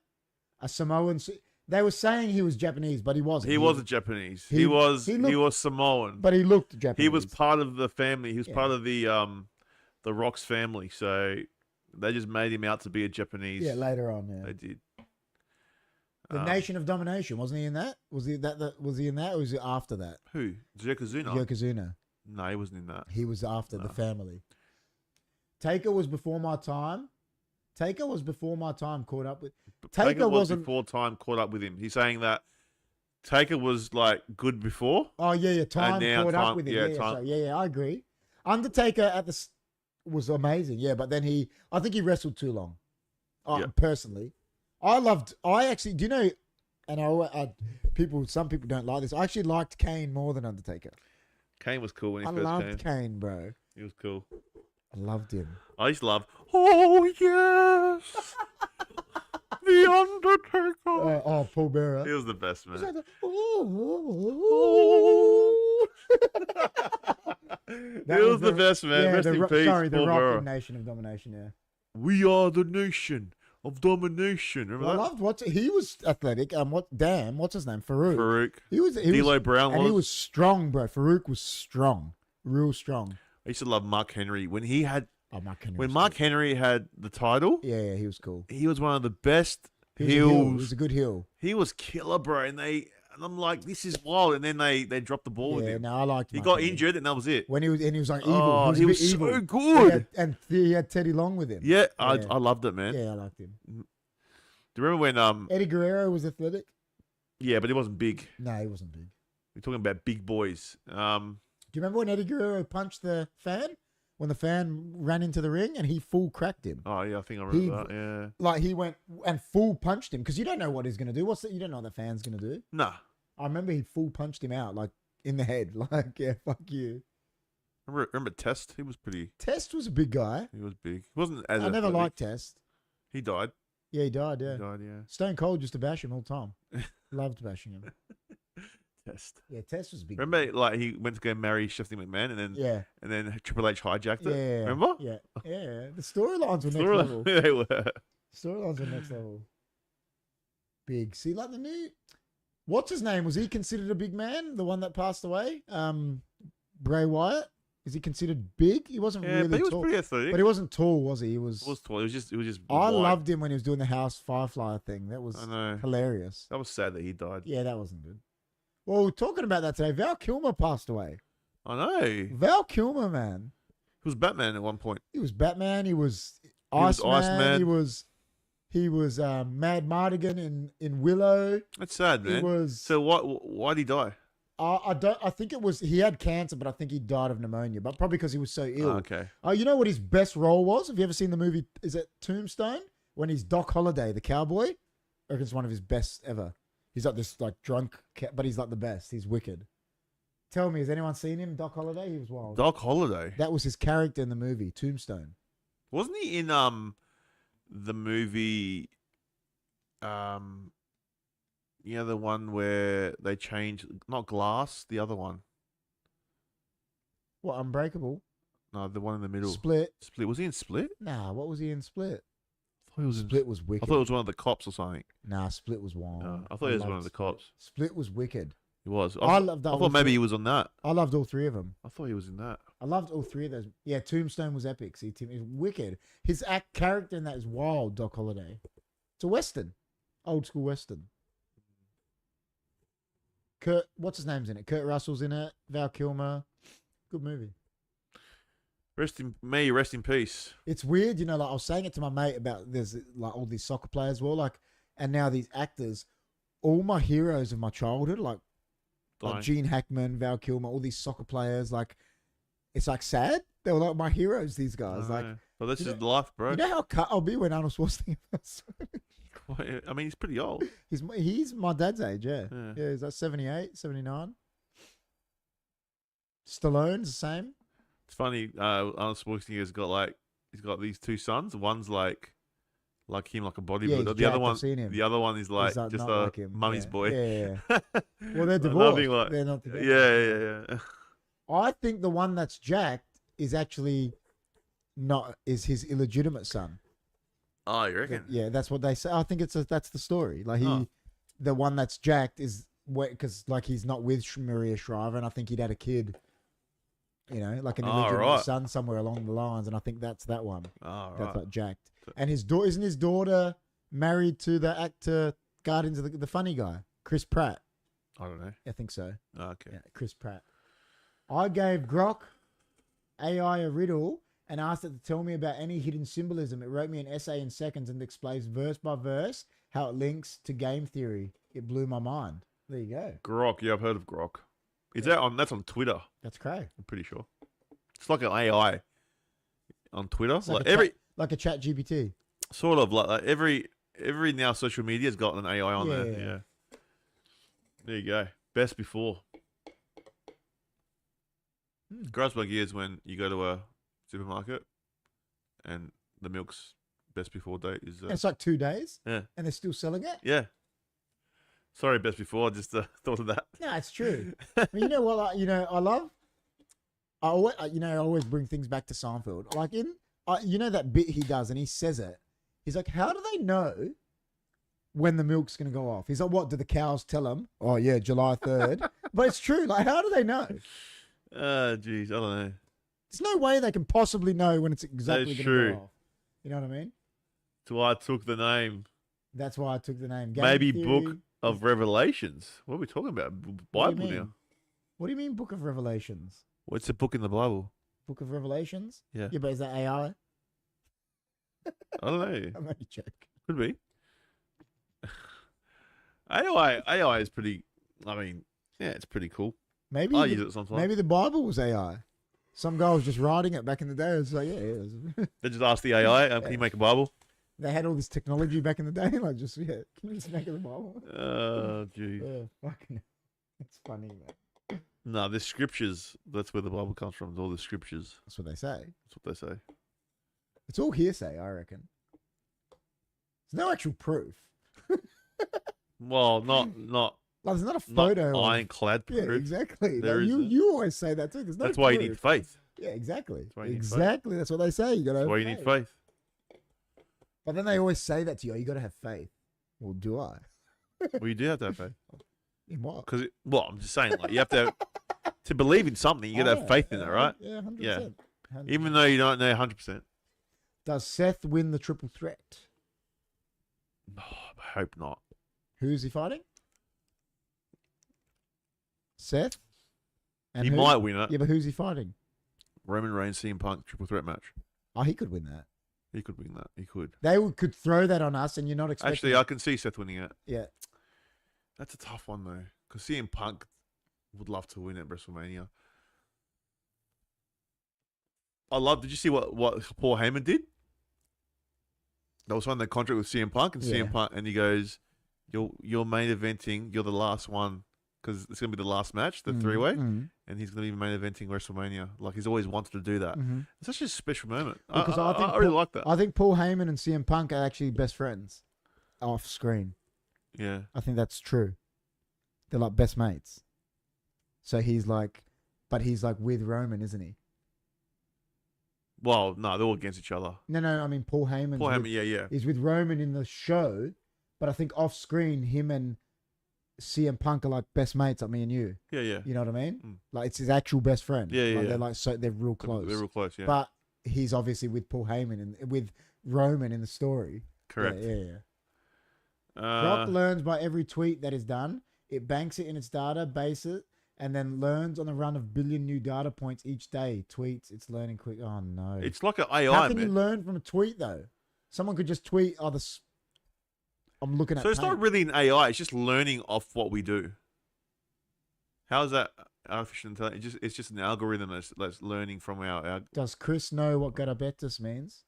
a Samoan. They were saying he was Japanese, but he wasn't. He wasn't Japanese. He was Samoan, but he looked Japanese. He was part of the family. He was part of the Rock's family. So. They just made him out to be a Japanese. Yeah, later on, They did. The Nation of Domination, wasn't he in that? Was he in that or was he after that? Who? Yokozuna? Yokozuna. No, he wasn't in that. He was after the family. Taker was before my time. Taker was before my time caught up with. Taker wasn't before time caught up with him. He's saying that Taker was like good before. Oh yeah. Time caught up with him. Yeah, I agree. Undertaker was amazing. Yeah, but then I think he wrestled too long. Personally, I actually, do you know? And some people don't like this. I actually liked Kane more than Undertaker. Kane was cool when he first came. I loved Kane, bro. He was cool. I loved him. I used to love. Oh yes, the Undertaker. Paul Bearer. He was the best, man. That was the best, man. Yeah, Rest in peace, sorry, the Paul Rock Bearer. and Nation of Domination. Yeah. We are the nation of domination. Remember that? I loved he was athletic. What's his name? Farouk. Farouk. D'Lo Brown and he was strong, bro. Farouk was strong, real strong. I used to love Mark Henry when he had. Mark Henry. When Mark Henry had the title. Yeah, he was cool. He was one of the best heels. He was a good heel. He was killer, bro. And I'm like, this is wild. And then they dropped the ball with him. Yeah, no, I liked. He got injured, and that was it. When he was like evil. Oh, he was evil. so good. He had Teddy Long with him. Yeah, I loved it, man. Yeah, I liked him. Do you remember when Eddie Guerrero was athletic? Yeah, but he wasn't big. No, he wasn't big. We're talking about big boys. Do you remember when Eddie Guerrero punched the fan? When the fan ran into the ring and he full cracked him. Oh yeah, I think I remember that. Yeah, like he went and full punched him because you don't know what he's gonna do. You don't know what the fan's gonna do. Nah. I remember he full punched him out like in the head. Like yeah, fuck you. Remember Test? He was pretty. Test was a big guy. He was big. He wasn't as. I never liked Test. He died. Yeah, he died. Yeah. He died. Yeah. Stone Cold used to bash him all the time. Loved bashing him. Test. Yeah, Test was big. Remember, like he went to go marry Stephanie McMahon, and then Triple H hijacked it. Yeah. Remember? Yeah. Yeah. The storylines were next level. They were. Storylines were next level. Big. See, like the new. What's his name? Was he considered a big man? The one that passed away, Bray Wyatt. Is he considered big? He wasn't really but he was tall. pretty athletic. But he wasn't tall, was he? He was tall. It was just. I loved him when he was doing the House Firefly thing. That was hilarious. That was sad that he died. Yeah, that wasn't good. Well, talking about that today, Val Kilmer passed away. I know. Val Kilmer, man. He was Batman at one point. He was Batman. He was Iceman. He was Mad Mardigan in Willow. That's sad, man. So why did he die? I think it was he had cancer, but I think he died of pneumonia. But probably because he was so ill. Oh, okay. You know what his best role was? Have you ever seen the movie? Is it Tombstone? When he's Doc Holliday, the cowboy. I reckon it's one of his best ever. He's like this like drunk, but he's like the best. He's wicked. Tell me, has anyone seen him, Doc Holliday? He was wild. Doc Holliday. That was his character in the movie Tombstone. Wasn't he in the movie the one where they changed, not Glass, the other one. What, Unbreakable? No, the one in the middle. Split. Was he in Split? Nah, what was he in Split? I thought he was Split was wicked. I thought it was one of the cops or something. Nah, Split was wild. No, I thought he was one of the cops. Split was wicked. He was. I loved that. I thought maybe he was on that. I loved all three of them. I thought he was in that. I loved all three of those. Yeah, Tombstone was epic. See, Tim, it was wicked. His character in that is wild, Doc Holliday. It's a Western. Old school Western. What's his name's in it? Kurt Russell's in it. Val Kilmer. Good movie. Rest in peace. It's weird, like I was saying it to my mate about there's like all these soccer players, and now these actors, all my heroes of my childhood, like Gene Hackman, Val Kilmer, all these soccer players, like it's like sad. They were like my heroes, these guys. Well, this is life, bro. You know how cut I'll be when Arnold Schwarzenegger. I mean, he's pretty old. He's my dad's age, yeah. He's like 78, 79. Stallone's the same. It's funny. Arnold Schwarzenegger's got these two sons. One's like him, like a bodybuilder. Yeah, the other one is like just a like mummy's boy. Yeah. Well, they're divorced. They're not together. Yeah. I think the one that's jacked is actually is his illegitimate son. Oh, you reckon? Yeah, that's what they say. I think that's the story. Like the one that's jacked is because like he's not with Maria Shriver, and I think he'd had a kid. Like an illegitimate son somewhere along the lines, and I think that's that one. That's like jacked. And isn't his daughter married to the actor Guardians of the funny guy, Chris Pratt? I don't know. I think so. Okay. Yeah, Chris Pratt. I gave Grok AI a riddle, and asked it to tell me about any hidden symbolism. It wrote me an essay in seconds and explains verse by verse how it links to game theory. It blew my mind. There you go. Grok. Yeah, I've heard of Grok. That's on Twitter. That's crazy. I'm pretty sure. It's like an AI on Twitter. It's like a chat GPT. Sort of like every now social media has got an AI on there. Yeah. There you go. Best before. Grabs my gears when you go to a supermarket and the milk's best before date is. It's like 2 days. Yeah. And they're still selling it. Yeah. Sorry, best before. I just thought of that. No, it's true. I mean, you know what? I always bring things back to Seinfeld. Like that bit he does, and he says it. He's like, "How do they know when the milk's going to go off?" He's like, "What do the cows tell them?" "Oh yeah, July 3rd." But it's true. Like, how do they know? Jeez, I don't know. There's no way they can possibly know when it's exactly going to go off. You know what I mean? That's why I took the name. That's why I took the name. Maybe Book of Revelations. What are we talking about? Bible now. What do you mean Book of Revelations? What's the book in the Bible? Book of Revelations? Yeah. Yeah, but is that AI? I don't know. I'm only joking. Could be. AI is pretty. I mean, yeah, it's pretty cool. Maybe I use it sometimes. Maybe the Bible was AI. Some guy was just writing it back in the day. It's like, yeah. They just asked the AI, "Can you make a Bible?" They had all this technology back in the day. Like, can you just make it a Bible? Oh, geez. Yeah, fucking. It's funny, man. No, the scriptures. That's where the Bible comes from. It's all the scriptures. That's what they say. That's what they say. It's all hearsay, I reckon. There's no actual proof. Well, not. Like, there's not a photo. Not ironclad proof. Yeah, exactly. Like, you always say that too. There's no That's proof. why you need faith. Yeah, exactly. That's why you need exactly. faith. That's what they say. You gotta. That's why you need faith. But then they always say that to you. Oh, you got to have faith. Well, do I? Well, you do have to have faith. In what? Because, I'm just saying, like, you have to to believe in something. You got to have faith in it, right? Yeah, 100%. Yeah. 100%. Even though you don't know 100%. Does Seth win the triple threat? Oh, I hope not. Who's he fighting? Seth? And he might win it. Yeah, but who's he fighting? Roman Reigns, CM Punk, triple threat match. Oh, he could win that. He could win that. He could. They could throw that on us, and you're not expecting. Actually, I can see Seth winning it. Yeah. That's a tough one though, because CM Punk would love to win at WrestleMania. Did you see what Paul Heyman did? They was signing their contract with CM Punk, and CM Punk, and he goes, "You're main eventing. You're the last one because it's gonna be the last match, the three-way, and he's gonna be main eventing WrestleMania. Like he's always wanted to do that. It's such a special moment. Because I really like that. I think Paul Heyman and CM Punk are actually best friends, off screen. Yeah, I think that's true. They're like best mates. So he's like with Roman, isn't he? Well, no, they're all against each other. No, I mean Paul Heyman. Yeah. He's with Roman in the show, but I think off screen, him and CM Punk are like best mates, like me and you. Yeah. You know what I mean? Like it's his actual best friend. Yeah. They're like they're real close. They're real close. Yeah. But he's obviously with Paul Heyman and with Roman in the story. Correct. Yeah. Brock learns by every tweet that is done. It banks it in its database and then learns on the run of billion new data points each day. Tweets, it's learning quick. Oh no! It's like an AI. How can you learn from a tweet though? Someone could just tweet, I'm looking at. So it's not really an AI. It's just learning off what we do. How is that artificial intelligence? It's just an algorithm that's learning from our. Does Chris know what garabetus means?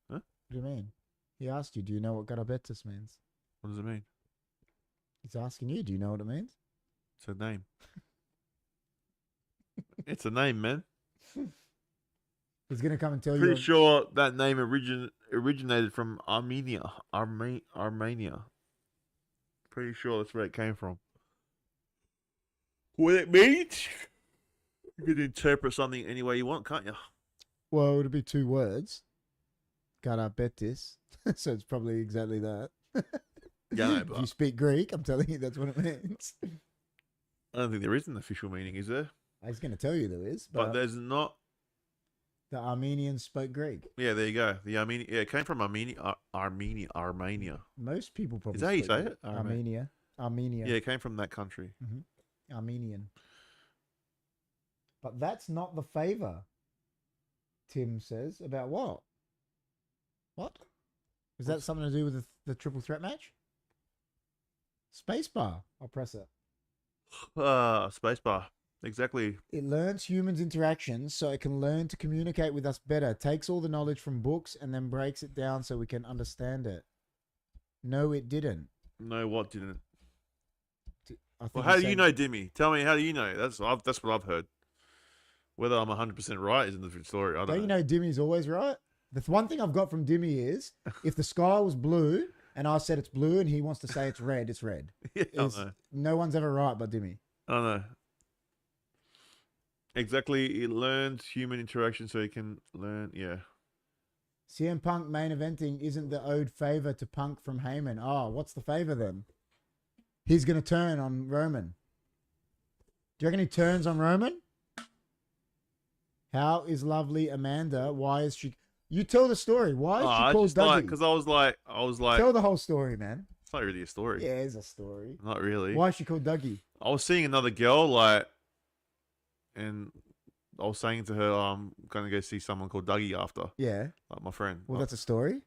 Huh? What do you mean? He asked you. Do you know what garabetus means? What does it mean? He's asking you. Do you know what it means? It's a name. It's a name, man. He's gonna come and tell you. Pretty sure that name originated from Armenia. Armenia. Pretty sure that's where it came from. What it means? You can interpret something any way you want, can't you? Well, it'll be 2 words. Garabetis. So it's probably exactly that. Yeah, no, if you speak Greek, I'm telling you that's what it means. I don't think there is an official meaning, is there? I was going to tell you there is, but there's not. The Armenians spoke Greek. Yeah, there you go. The Armenian. Yeah, it came from Armenia. Most people probably. Is that how you say it? Armenia. Yeah, it came from that country. Armenian. But that's not the favor. Tim says. About what? What? Is that something to do with the triple threat match? Spacebar. I'll press it. Spacebar. Exactly. It learns humans' interactions so it can learn to communicate with us better. Takes all the knowledge from books and then breaks it down so we can understand it. No, it didn't. No, what didn't? Well, how do you know, Dimmy? Tell me, how do you know? That's what I've heard. Whether I'm 100% right is a different story. I don't know. You know Dimmy's always right? The one thing I've got from Dimmy is, if the sky was blue and I said it's blue and he wants to say it's red, it's red. Yeah, I know. No one's ever right but Dimmy. I know. Exactly. It learns human interaction so it can learn, yeah. CM Punk main eventing isn't the owed favor to Punk from Heyman. Oh, what's the favor then? He's going to turn on Roman. Do you reckon he turns on Roman? How is lovely Amanda? Why is she... You tell the story. Why is she called Dougie? Because I was like... Tell the whole story, man. It's not really a story. Yeah, it's a story. Not really. Why is she called Dougie? I was seeing another girl, like... And I was saying to her, I'm going to go see someone called Dougie after. Yeah. Like my friend. Well, that's a story.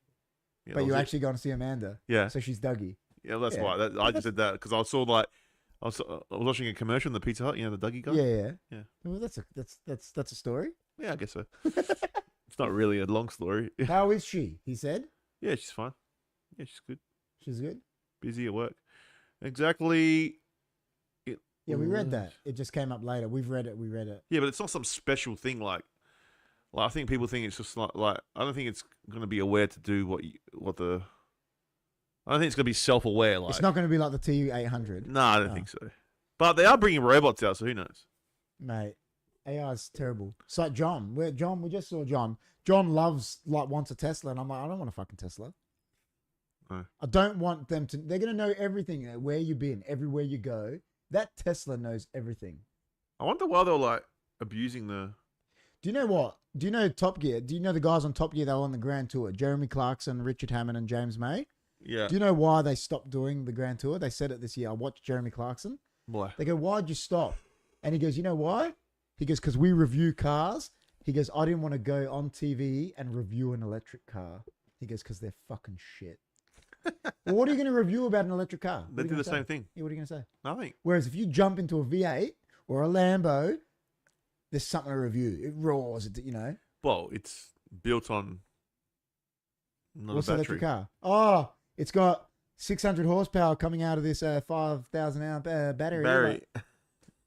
Yeah, but you're actually going to see Amanda. Yeah. So she's Dougie. Yeah, that's why. I just said that because I saw like... I was watching a commercial in the Pizza Hut, you know, the Dougie guy. Yeah. Well, that's a story. Yeah, I guess so. It's not really a long story. How is she? He said. Yeah, she's fine. Yeah, she's good. She's good. Busy at work. Exactly. Yeah, we read that. It just came up later. We've read it. We read it. Yeah, but it's not some special thing like I think people think it's just like I don't think it's going to be aware to do I don't think it's going to be self-aware. Like it's not going to be like the TU-800. No, I don't think so. But they are bringing robots out, so who knows? Mate, AI is terrible. It's like John. We just saw John. John wants a Tesla, and I'm like, I don't want a fucking Tesla. No. I don't want them to. They're going to know everything, where you've been, everywhere you go. That Tesla knows everything. I wonder why they're like abusing the... Do you know what? Do you know Top Gear? Do you know the guys on Top Gear that were on the Grand Tour? Jeremy Clarkson, Richard Hammond, and James May? Yeah. Do you know why they stopped doing the Grand Tour? They said it this year. I watched Jeremy Clarkson. Why? They go, why'd you stop? And he goes, you know why? He goes, because we review cars. He goes, I didn't want to go on TV and review an electric car. He goes, because they're fucking shit. Well, what are you going to review about an electric car? They do the same thing. Yeah, what are you going to say? Nothing. Whereas if you jump into a V8 or a Lambo, there's something to review. It roars, you know. Well, it's built on What's the electric car? Oh, it's got 600 horsepower coming out of this 5,000 amp battery.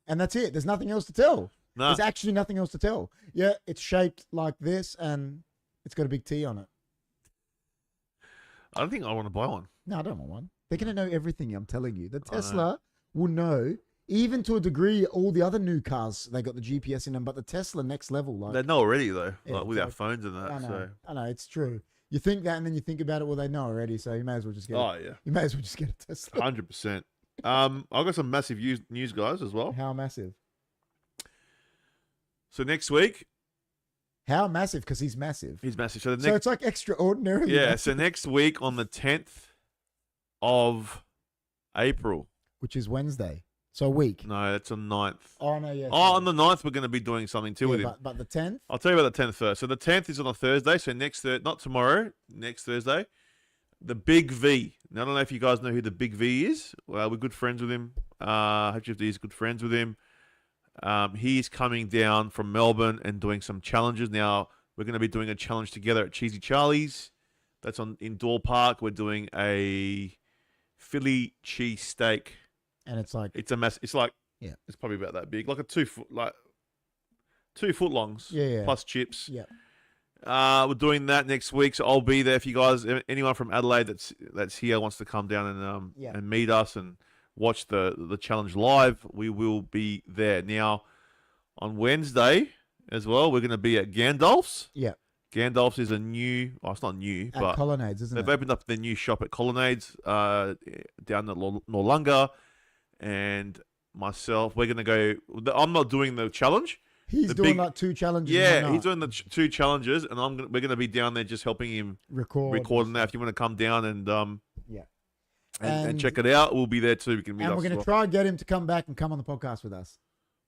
And that's it. There's nothing else to tell. No. There's actually nothing else to tell. Yeah, it's shaped like this and it's got a big T on it. I don't think I want to buy one. No, I don't want one. They're going to know everything, I'm telling you. The Tesla will know, even to a degree, all the other new cars, they got the GPS in them, but the Tesla next level. Like, they know already, though, yeah, like with our phones and that. I know, it's true. You think that and then you think about it, well, they know already, so you may as well just get yeah. You may as well just get a Tesla. 100%. I've got some massive news, guys, as well. How massive? So next week... How massive? Because he's massive. He's massive. So it's like extraordinarily massive. So next week on the 10th of April. Which is Wednesday. So a week. No, it's on 9th. Oh, no, yeah. On the 9th, we're going to be doing something too with him. But the 10th? I'll tell you about the 10th first. So the 10th is on a Thursday. So not tomorrow, next Thursday. The Big V. Now, I don't know if you guys know who the Big V is. Well, we're good friends with him. HFD is good friends with him. He's coming down from Melbourne and doing some challenges. Now, we're going to be doing a challenge together at Cheesy Charlie's. That's in Door Park. We're doing a Philly cheese steak. And it's like... It's a mess. It's like... Yeah. It's probably about that big. Like a 2 foot... Like 2 foot longs. Yeah. Plus chips. Yeah. We're doing that next week. So I'll be there if you guys... Anyone from Adelaide that's here wants to come down and meet us and... watch the challenge live, we will be there. Now, on Wednesday as well, we're going to be at Gandalf's. Yeah. Gandalf's is a new, it's not new, but Colonnades, isn't it? They've opened up their new shop at Colonnades down at Noarlunga. And myself, we're going to go, I'm not doing the challenge. He's doing like 2 challenges. Yeah, he's doing the 2 challenges, and we're going to be down there just helping him recording that. If you want to come down and and check it out, we'll be there too. We can meet and we're going to try and get him to come back and come on the podcast with us.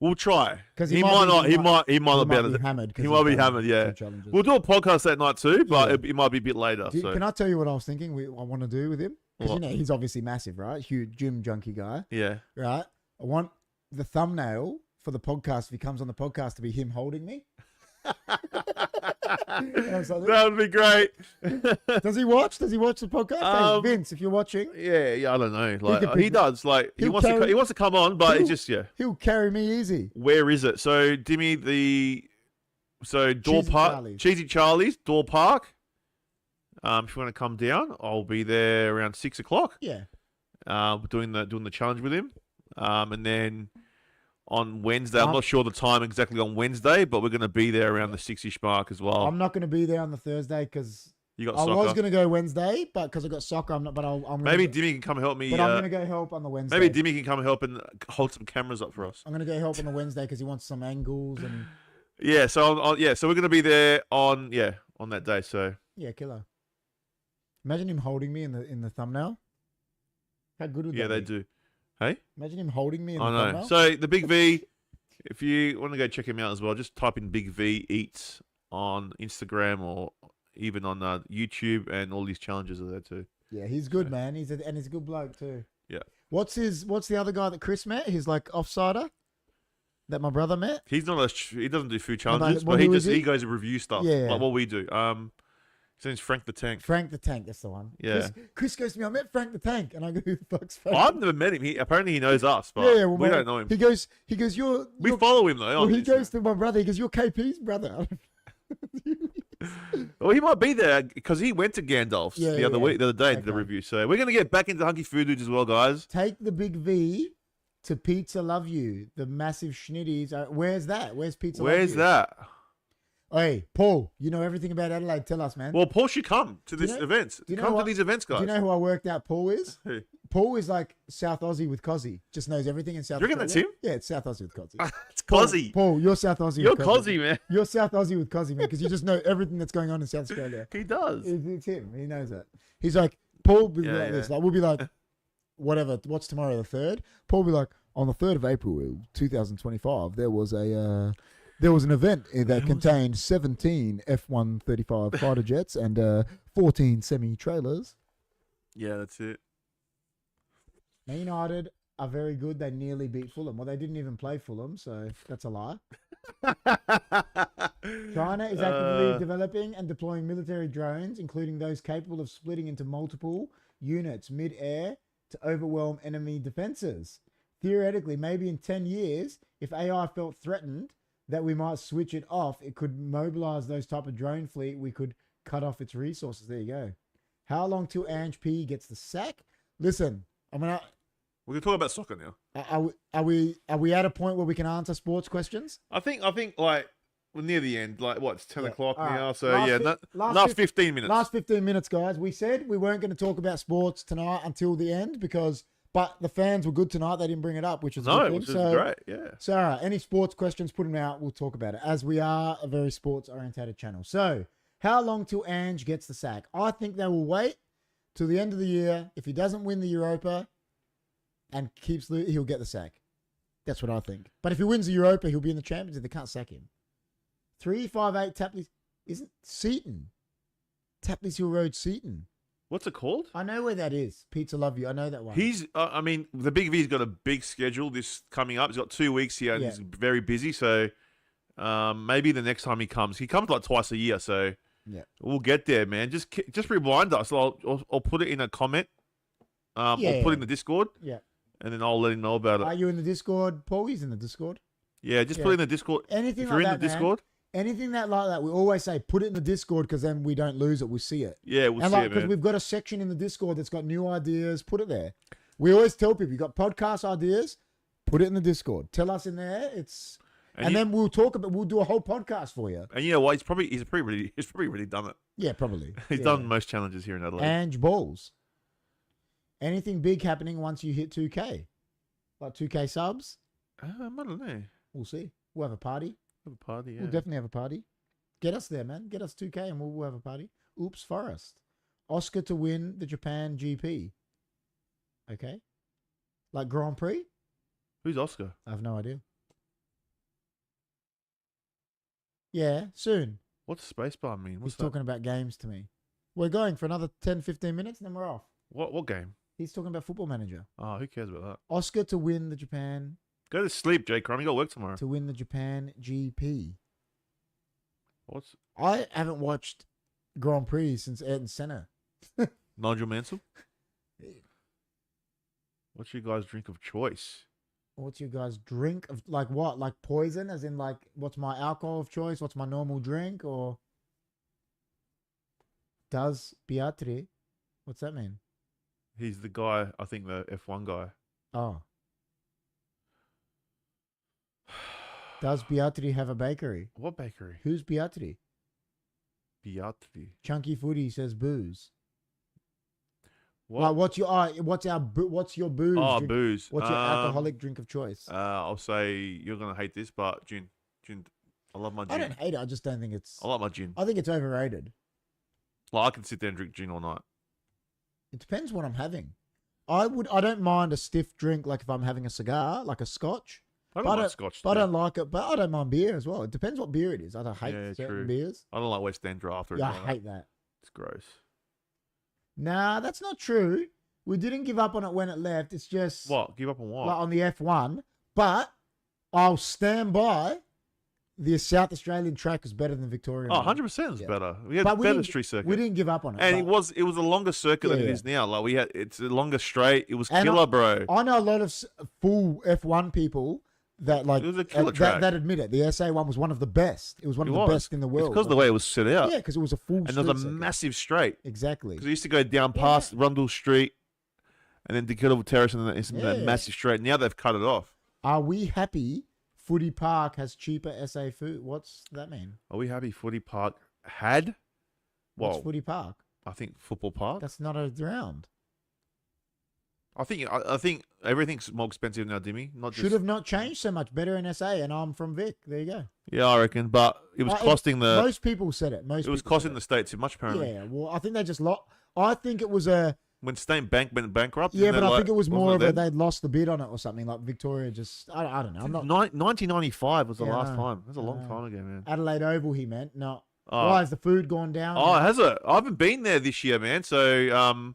We'll try. Because He might not be able to. hammered. He might be hammered, yeah. We'll do a podcast that night too, but it might be a bit later. Can I tell you what I was thinking I want to do with him? Because, he's obviously massive, right? Huge gym junkie guy. Yeah. Right? I want the thumbnail for the podcast, if he comes on the podcast, to be him holding me. That would be great. Does he watch the podcast? Hey, Vince, if you're watching. Yeah, I don't know. Like he does. Like he wants to come on, but it's just he'll carry me easy. Where is it? So Dimmy, Door Park, Cheesy Charlie's Door Park. If you want to come down, I'll be there around 6 o'clock. Yeah. Doing the challenge with him, and then on Wednesday, I'm not sure the time exactly on Wednesday, but we're going to be there around the 6-ish mark as well. I'm not going to be there on the Thursday because you got soccer. I was going to go Wednesday, but because I got soccer, I'm not. But I'm maybe Dimmy can come help me. But I'm going to go help on the Wednesday. Maybe Dimmy can come help and hold some cameras up for us. I'm going to go help on the Wednesday because he wants some angles and. Yeah, so so we're going to be there on that day. So yeah, killer. Imagine him holding me in the thumbnail. How good would that be? Yeah, they do. Hey? Imagine him holding me in the thumbnail. So the Big V, if you want to go check him out as well, just type in Big V Eats on Instagram or even on YouTube, and all these challenges are there too. Yeah, he's good, man. He's a good bloke too. Yeah. What's the other guy that Chris met? He's like offsider that my brother met. He doesn't do food challenges, but he goes to review stuff like what we do. His name's Frank the Tank. Frank the Tank, that's the one. Yeah. Chris goes to me, I met Frank the Tank, and I go, who the fuck's Frank? I've never met him. Apparently he knows us, but we don't know him. He goes, we follow him though. Well, he goes to my brother. He goes, you're KP's brother. Well, he might be there because he went to Gandalf's the other day to the review. So we're gonna get back into Hunkyfooddudes as well, guys. Take the Big V to Pizza Love You, the massive schnitties. Where's that? Where's Pizza Love You? Where's that? Hey, Paul, you know everything about Adelaide. Tell us, man. Well, Paul should come to these events. Come to these events, guys. Do you know who I worked out Paul is? Who? Paul is like South Aussie with Cozzy. Just knows everything in South Australia. You reckon that's him? Yeah, it's South Aussie with Cozzy. It's Cozzy. Paul, you're South Aussie with Cozzy. You're Cozzy, man. You're South Aussie with Cozzy, man, because you just know everything that's going on in South Australia. He does. It's him. He knows that. He's like, Paul will be like this. Like, we'll be like, whatever, what's tomorrow, the 3rd? Paul will be like, on the 3rd of April, 2025, there was an event that contained 17 F-135 fighter jets and 14 semi-trailers. Yeah, that's it. Man United are very good. They nearly beat Fulham. Well, they didn't even play Fulham, so that's a lie. China is actively developing and deploying military drones, including those capable of splitting into multiple units mid-air to overwhelm enemy defenses. Theoretically, maybe in 10 years, if AI felt threatened, that we might switch it off, it could mobilize those type of drone fleet. We could cut off its resources. There you go. How long till Ange P gets the sack? Listen, we're gonna talk about soccer now. Are we at a point where we can answer sports questions? I think like we're near the end. Like what? It's 10 o'clock now. So last 15 minutes. Last 15 minutes, guys. We said we weren't going to talk about sports tonight until the end but the fans were good tonight. They didn't bring it up, which is good. Which is great. Yeah. So, any sports questions, put them out. We'll talk about it, as we are a very sports-orientated channel. So, how long till Ange gets the sack? I think they will wait till the end of the year. If he doesn't win the Europa and keeps losing, he'll get the sack. That's what I think. But if he wins the Europa, he'll be in the Champions League. They can't sack him. 358 Tapley isn't Seaton. Tapley's Hill Road, Seaton. What's it called? I know where that is. Pizza Love You. I know that one. The Big V's got a big schedule this coming up. He's got 2 weeks here and he's very busy. So maybe the next time he comes like twice a year. So we'll get there, man. Just remind us. I'll put it in a comment. I'll put it in the Discord. Yeah. And then I'll let him know about it. Are you in the Discord, Paul? He's in the Discord. Yeah, just put it in the Discord. Anything if you're like in the Discord. Anything like that, we always say, put it in the Discord because then we don't lose it. We see it. Yeah, we'll see it, man. Because we've got a section in the Discord that's got new ideas. Put it there. We always tell people, you got podcast ideas, put it in the Discord. Tell us in there. And then we'll do a whole podcast for you. And you know what? He's probably really done it. Yeah, probably. He's done most challenges here in Adelaide. Ange Balls. Anything big happening once you hit 2K? Like 2K subs? I don't know. We'll see. We'll have a party. Have a party, yeah. We'll definitely have a party. Get us there, man. Get us 2K and we'll have a party. Oops, Forest. Oscar to win the Japan GP. Okay. Like Grand Prix? Who's Oscar? I have no idea. Yeah, soon. What's spacebar mean? He's talking about games to me. We're going for another 10, 15 minutes and then we're off. What game? He's talking about Football Manager. Oh, who cares about that? Oscar to win the Japan. Go to sleep, Jay Crumb. You got work tomorrow. To win the Japan GP. What's... I haven't watched Grand Prix since Ayrton Senna. Nigel Mansell? What's your guys' drink of choice? What's your guys' drink of, like what? Like poison? As in like, what's my alcohol of choice? What's my normal drink? Or does Beatri? What's that mean? He's the guy, I think the F1 guy. Oh. Does Beatri have a bakery? What bakery? Who's Beatri? Beatri. Chunky Footy says booze. What? Like, what's your booze? Oh, drink? booze. What's your alcoholic drink of choice? I'll say you're gonna hate this, but gin. I love my gin. I don't hate it. I just don't think it's. I like my gin. I think it's overrated. Like I can sit there and drink gin all night. It depends what I'm having. I don't mind a stiff drink, like if I'm having a cigar, like a scotch. I don't like scotch. But I don't like it. But I don't mind beer as well. It depends what beer it is. I don't hate certain beers. I don't like West End Draft. Yeah, I hate that. It's gross. Nah, that's not true. We didn't give up on it when it left. It's just... What? Give up on what? Like on the F1. But I'll stand by the South Australian track is better than Victoria. Oh, 100% it's better. We had better street circuit. We didn't give up on it. And it was a longer circuit than it is now. Like it's a longer straight. It was killer, bro. I know a lot of full F1 people that like... It was a killer track. That admit it. The SA one was one of the best. It was one of the best in the world. It's because of the way it was set out. Yeah, because it was a full and there was a massive straight. Exactly. Because it used to go down past Rundle Street and then Dakota Terrace and then it's that massive straight. Now they've cut it off. Are we happy Footy Park has cheaper SA food? What's that mean? Are we happy Footy Park had? What's Footy Park? I think Football Park. That's not around. I think everything's more expensive now, Dimmy. Should have not changed so much. Better in SA, and I'm from Vic. There you go. Yeah, I reckon. But it was costing the... Most people said it. It was costing the states too much, apparently. Yeah, well, I think they just lost... I think it was a... When State Bank went bankrupt. Yeah, but I think it was more of a they'd lost the bid on it or something. Like Victoria just... I don't know. I'm not... 1995 was the last time. That's a long time ago, man. Adelaide Oval, he meant. No. Why has the food gone down? Oh, has it? I haven't been there this year, man. So,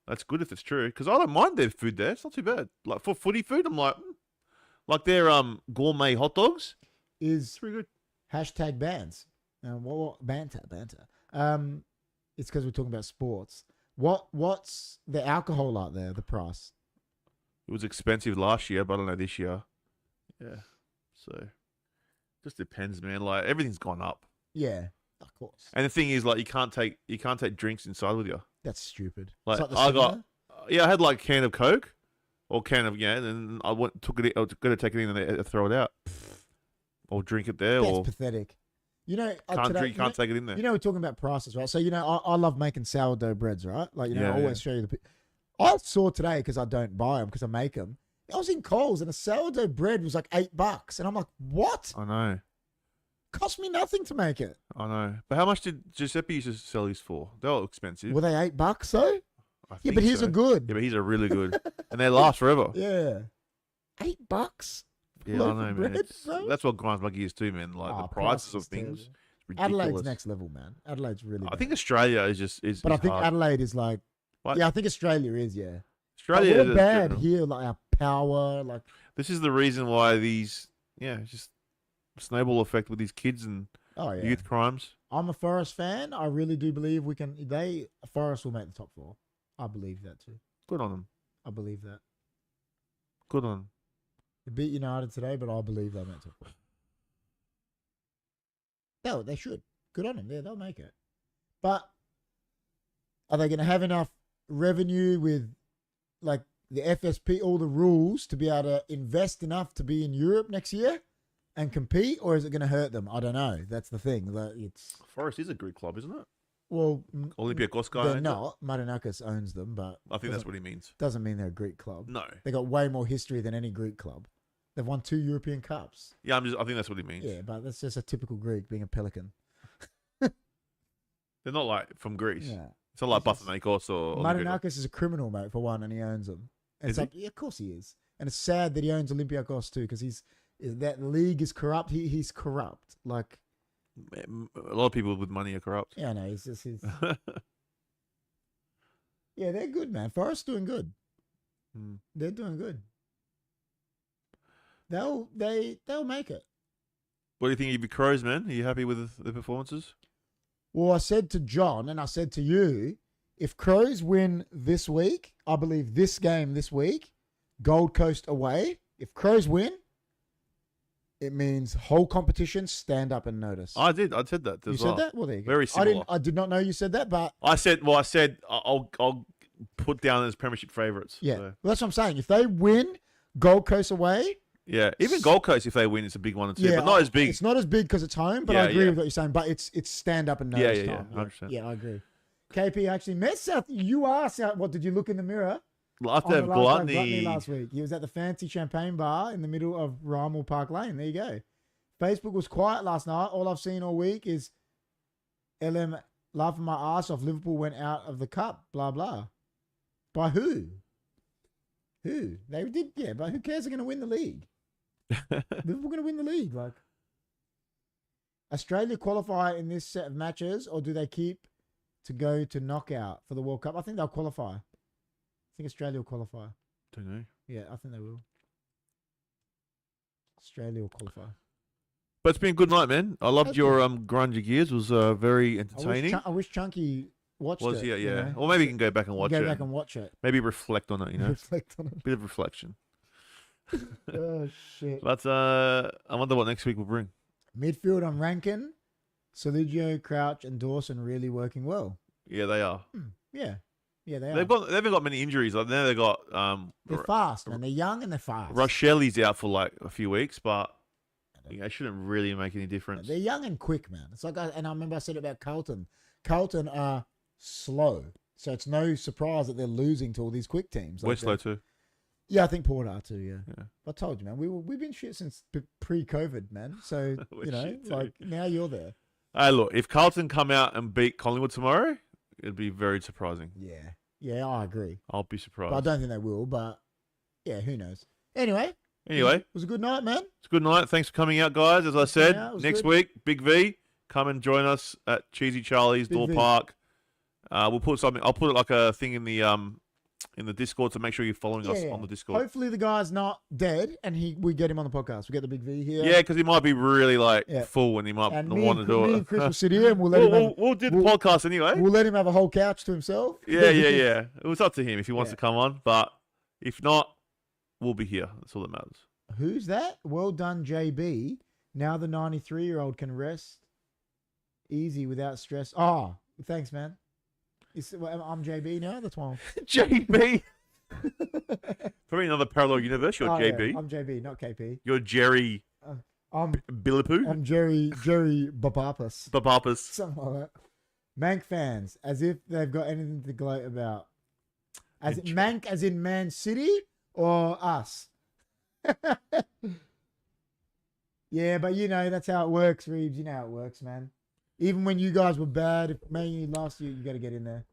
that's good if it's true. Because I don't mind their food there. It's not too bad. Like, for footy food, I'm like their gourmet hot dogs. It's pretty good. Hashtag bans. Banter. It's because we're talking about sports. What's the alcohol like there, the price? It was expensive last year, but I don't know this year. Yeah. So, just depends, man. Like, everything's gone up. Yeah, of course. And the thing is, like, you can't take drinks inside with you. That's stupid. Like I had like a can of Coke or can of and then I took it. I was going to take it in and they throw it out, or drink it there. That's pathetic. You know, can't take it in there. You know, we're talking about prices, right? So I love making sourdough breads, right? Like I always show you the. I saw today because I don't buy them because I make them. I was in Coles and a sourdough bread was like $8, and I'm like, what? I know. Cost me nothing to make it. I know. But how much did Giuseppe used to sell these for? They were expensive. Were they $8 though? Yeah, but his are good. Yeah, but his are really good. And they last forever. Yeah. $8? Yeah, I know, man. That's what grinds my gears too, man. Like the prices of things. Ridiculous. Adelaide's next level, man. Adelaide's really bad. I think Australia is But I think hard. Adelaide is like... What? Yeah, I think Australia is, yeah. Australia is bad here, like our power, like... This is the reason why these... Yeah, just... snowball effect with these kids and youth crimes. I'm a Forest fan. I really do believe we can. Forest will make the top 4. I believe that too. Good on them. I believe that. Good on them. They beat United today, but I believe they'll make top 4. No, they should. Good on them. Yeah, they'll make it. But are they going to have enough revenue with like the FSP, all the rules to be able to invest enough to be in Europe next year? And compete, or is it going to hurt them? I don't know. That's the thing. Forest is a Greek club, isn't it? Well, Olympiakos guy. They're not. Marinakis owns them, but I think that's what he means. Doesn't mean they're a Greek club. No, they got way more history than any Greek club. They've won 2 European Cups. Yeah, I think that's what he means. Yeah, but that's just a typical Greek being a Pelican. They're not like from Greece. Yeah, it's not like Panathinaikos or Marinakis is a criminal, mate, for one, and he owns them. And it's like, yeah, of course he is, and it's sad that he owns Olympiakos too, because that league is corrupt. He's corrupt. Like, A lot of people with money are corrupt. Yeah, I know. It's just his. Yeah, they're good, man. Forest's doing good. They're doing good. They'll make it. What do you think of your Crows, man? Are you happy with the performances? Well, I said to John and I said to you, if Crows win this week, I believe this game this week, Gold Coast away, if Crows win, it means whole competition, stand up and notice. I did. I said that. You said that? Well, there you go. Very similar. I did not know you said that, but I said I'll put down as premiership favourites. yeah, So. well, that's what I'm saying. If they win Gold Coast away, Yeah, even Gold Coast, if they win, it's a big one too, yeah, but not as big. It's not as big because it's home, but I agree with what you're saying. But it's stand up and notice time. 100%. Yeah, I agree. KP actually met South. You are South. What did you look in the mirror? After have gluttony last week. He was at the fancy champagne bar in the middle of Rymel Park Lane. There you go. Facebook was quiet last night. All I've seen all week is LM laughing my ass off. Liverpool went out of the cup. Blah blah. By who? Who? They did. Yeah, but who cares? They're going to win the league. Liverpool going to win the league. Like, Australia qualify in this set of matches, or do they keep to go to knockout for the World Cup? I think they'll qualify. I think Australia will qualify. Don't know. Yeah, I think they will. Australia will qualify. But it's been a good night, man. I loved your Grungy Gears. It was very entertaining. I wish Chunky watched it. Yeah. You know? Or maybe you can go back and watch it. Go back and watch it. Maybe reflect on it, you know. Reflect on it. Bit of reflection. Oh, shit. But I wonder what next week will bring. Midfield, I'm ranking Sergio, Crouch, and Dawson really working well. Yeah, they are. Yeah. Yeah, they are. They haven't got many injuries. Like now they got they're fast, man. They're young and they're fast. Rochelli's out for like a few weeks, but it shouldn't really make any difference. They're young and quick, man. It's like, and I remember I said about Carlton. Carlton are slow, so it's no surprise that they're losing to all these quick teams. We're slow too. Yeah, I think Port are too. Yeah. I told you, man. We've been shit since pre-COVID, man. So you know, like now you're there. Hey, look, if Carlton come out and beat Collingwood tomorrow, it'd be very surprising. Yeah, I agree. I'll be surprised. But I don't think they will. But yeah, who knows? Anyway, it was a good night, man. It's a good night. Thanks for coming out, guys. As I said, next week, Big V, come and join us at Cheesy Charlie's Door Park. We'll put something. I'll put like a thing in the Discord to make sure you're following us on the Discord. Hopefully the guy's not dead and we get him on the podcast. We get the Big V here. Yeah, because he might be really full and he might not want to do it. Me and Chris will sit here and we'll let him. We'll do the podcast anyway. We'll let him have a whole couch to himself. Yeah. It was up to him if he wants to come on, but if not, we'll be here. That's all that matters. Who's that? Well done, JB. Now the 93-year-old can rest easy without stress. Oh, thanks, man. I'm JB now. That's why. JB. Probably another parallel universe. You're JB. Yeah, I'm JB, not KP. You're Jerry. I'm Billipoo. I'm Jerry Babapus. Babapus. Something like that. Mank fans, as if they've got anything to gloat about. Mank as in Man City or us? Yeah, but you know, that's how it works, Reeves. You know how it works, man. Even when you guys were bad, if Man U lost you got to get in there.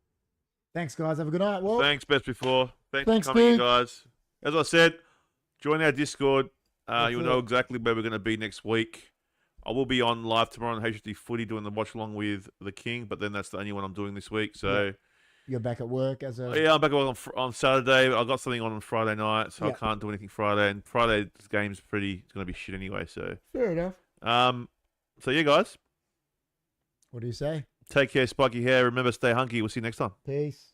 Thanks, guys. Have a good night. Well, thanks, Best Before. Thanks for coming, you guys. As I said, join our Discord. You'll know exactly where we're going to be next week. I will be on live tomorrow on HFD Footy doing the watch along with the King, but then that's the only one I'm doing this week. So you're back at work I'm back at work on Saturday. I got something on Friday night, so I can't do anything Friday. And Friday's game's it's going to be shit anyway. So fair enough. So yeah, guys. What do you say? Take care, spiky hair. Remember, stay hunky. We'll see you next time. Peace.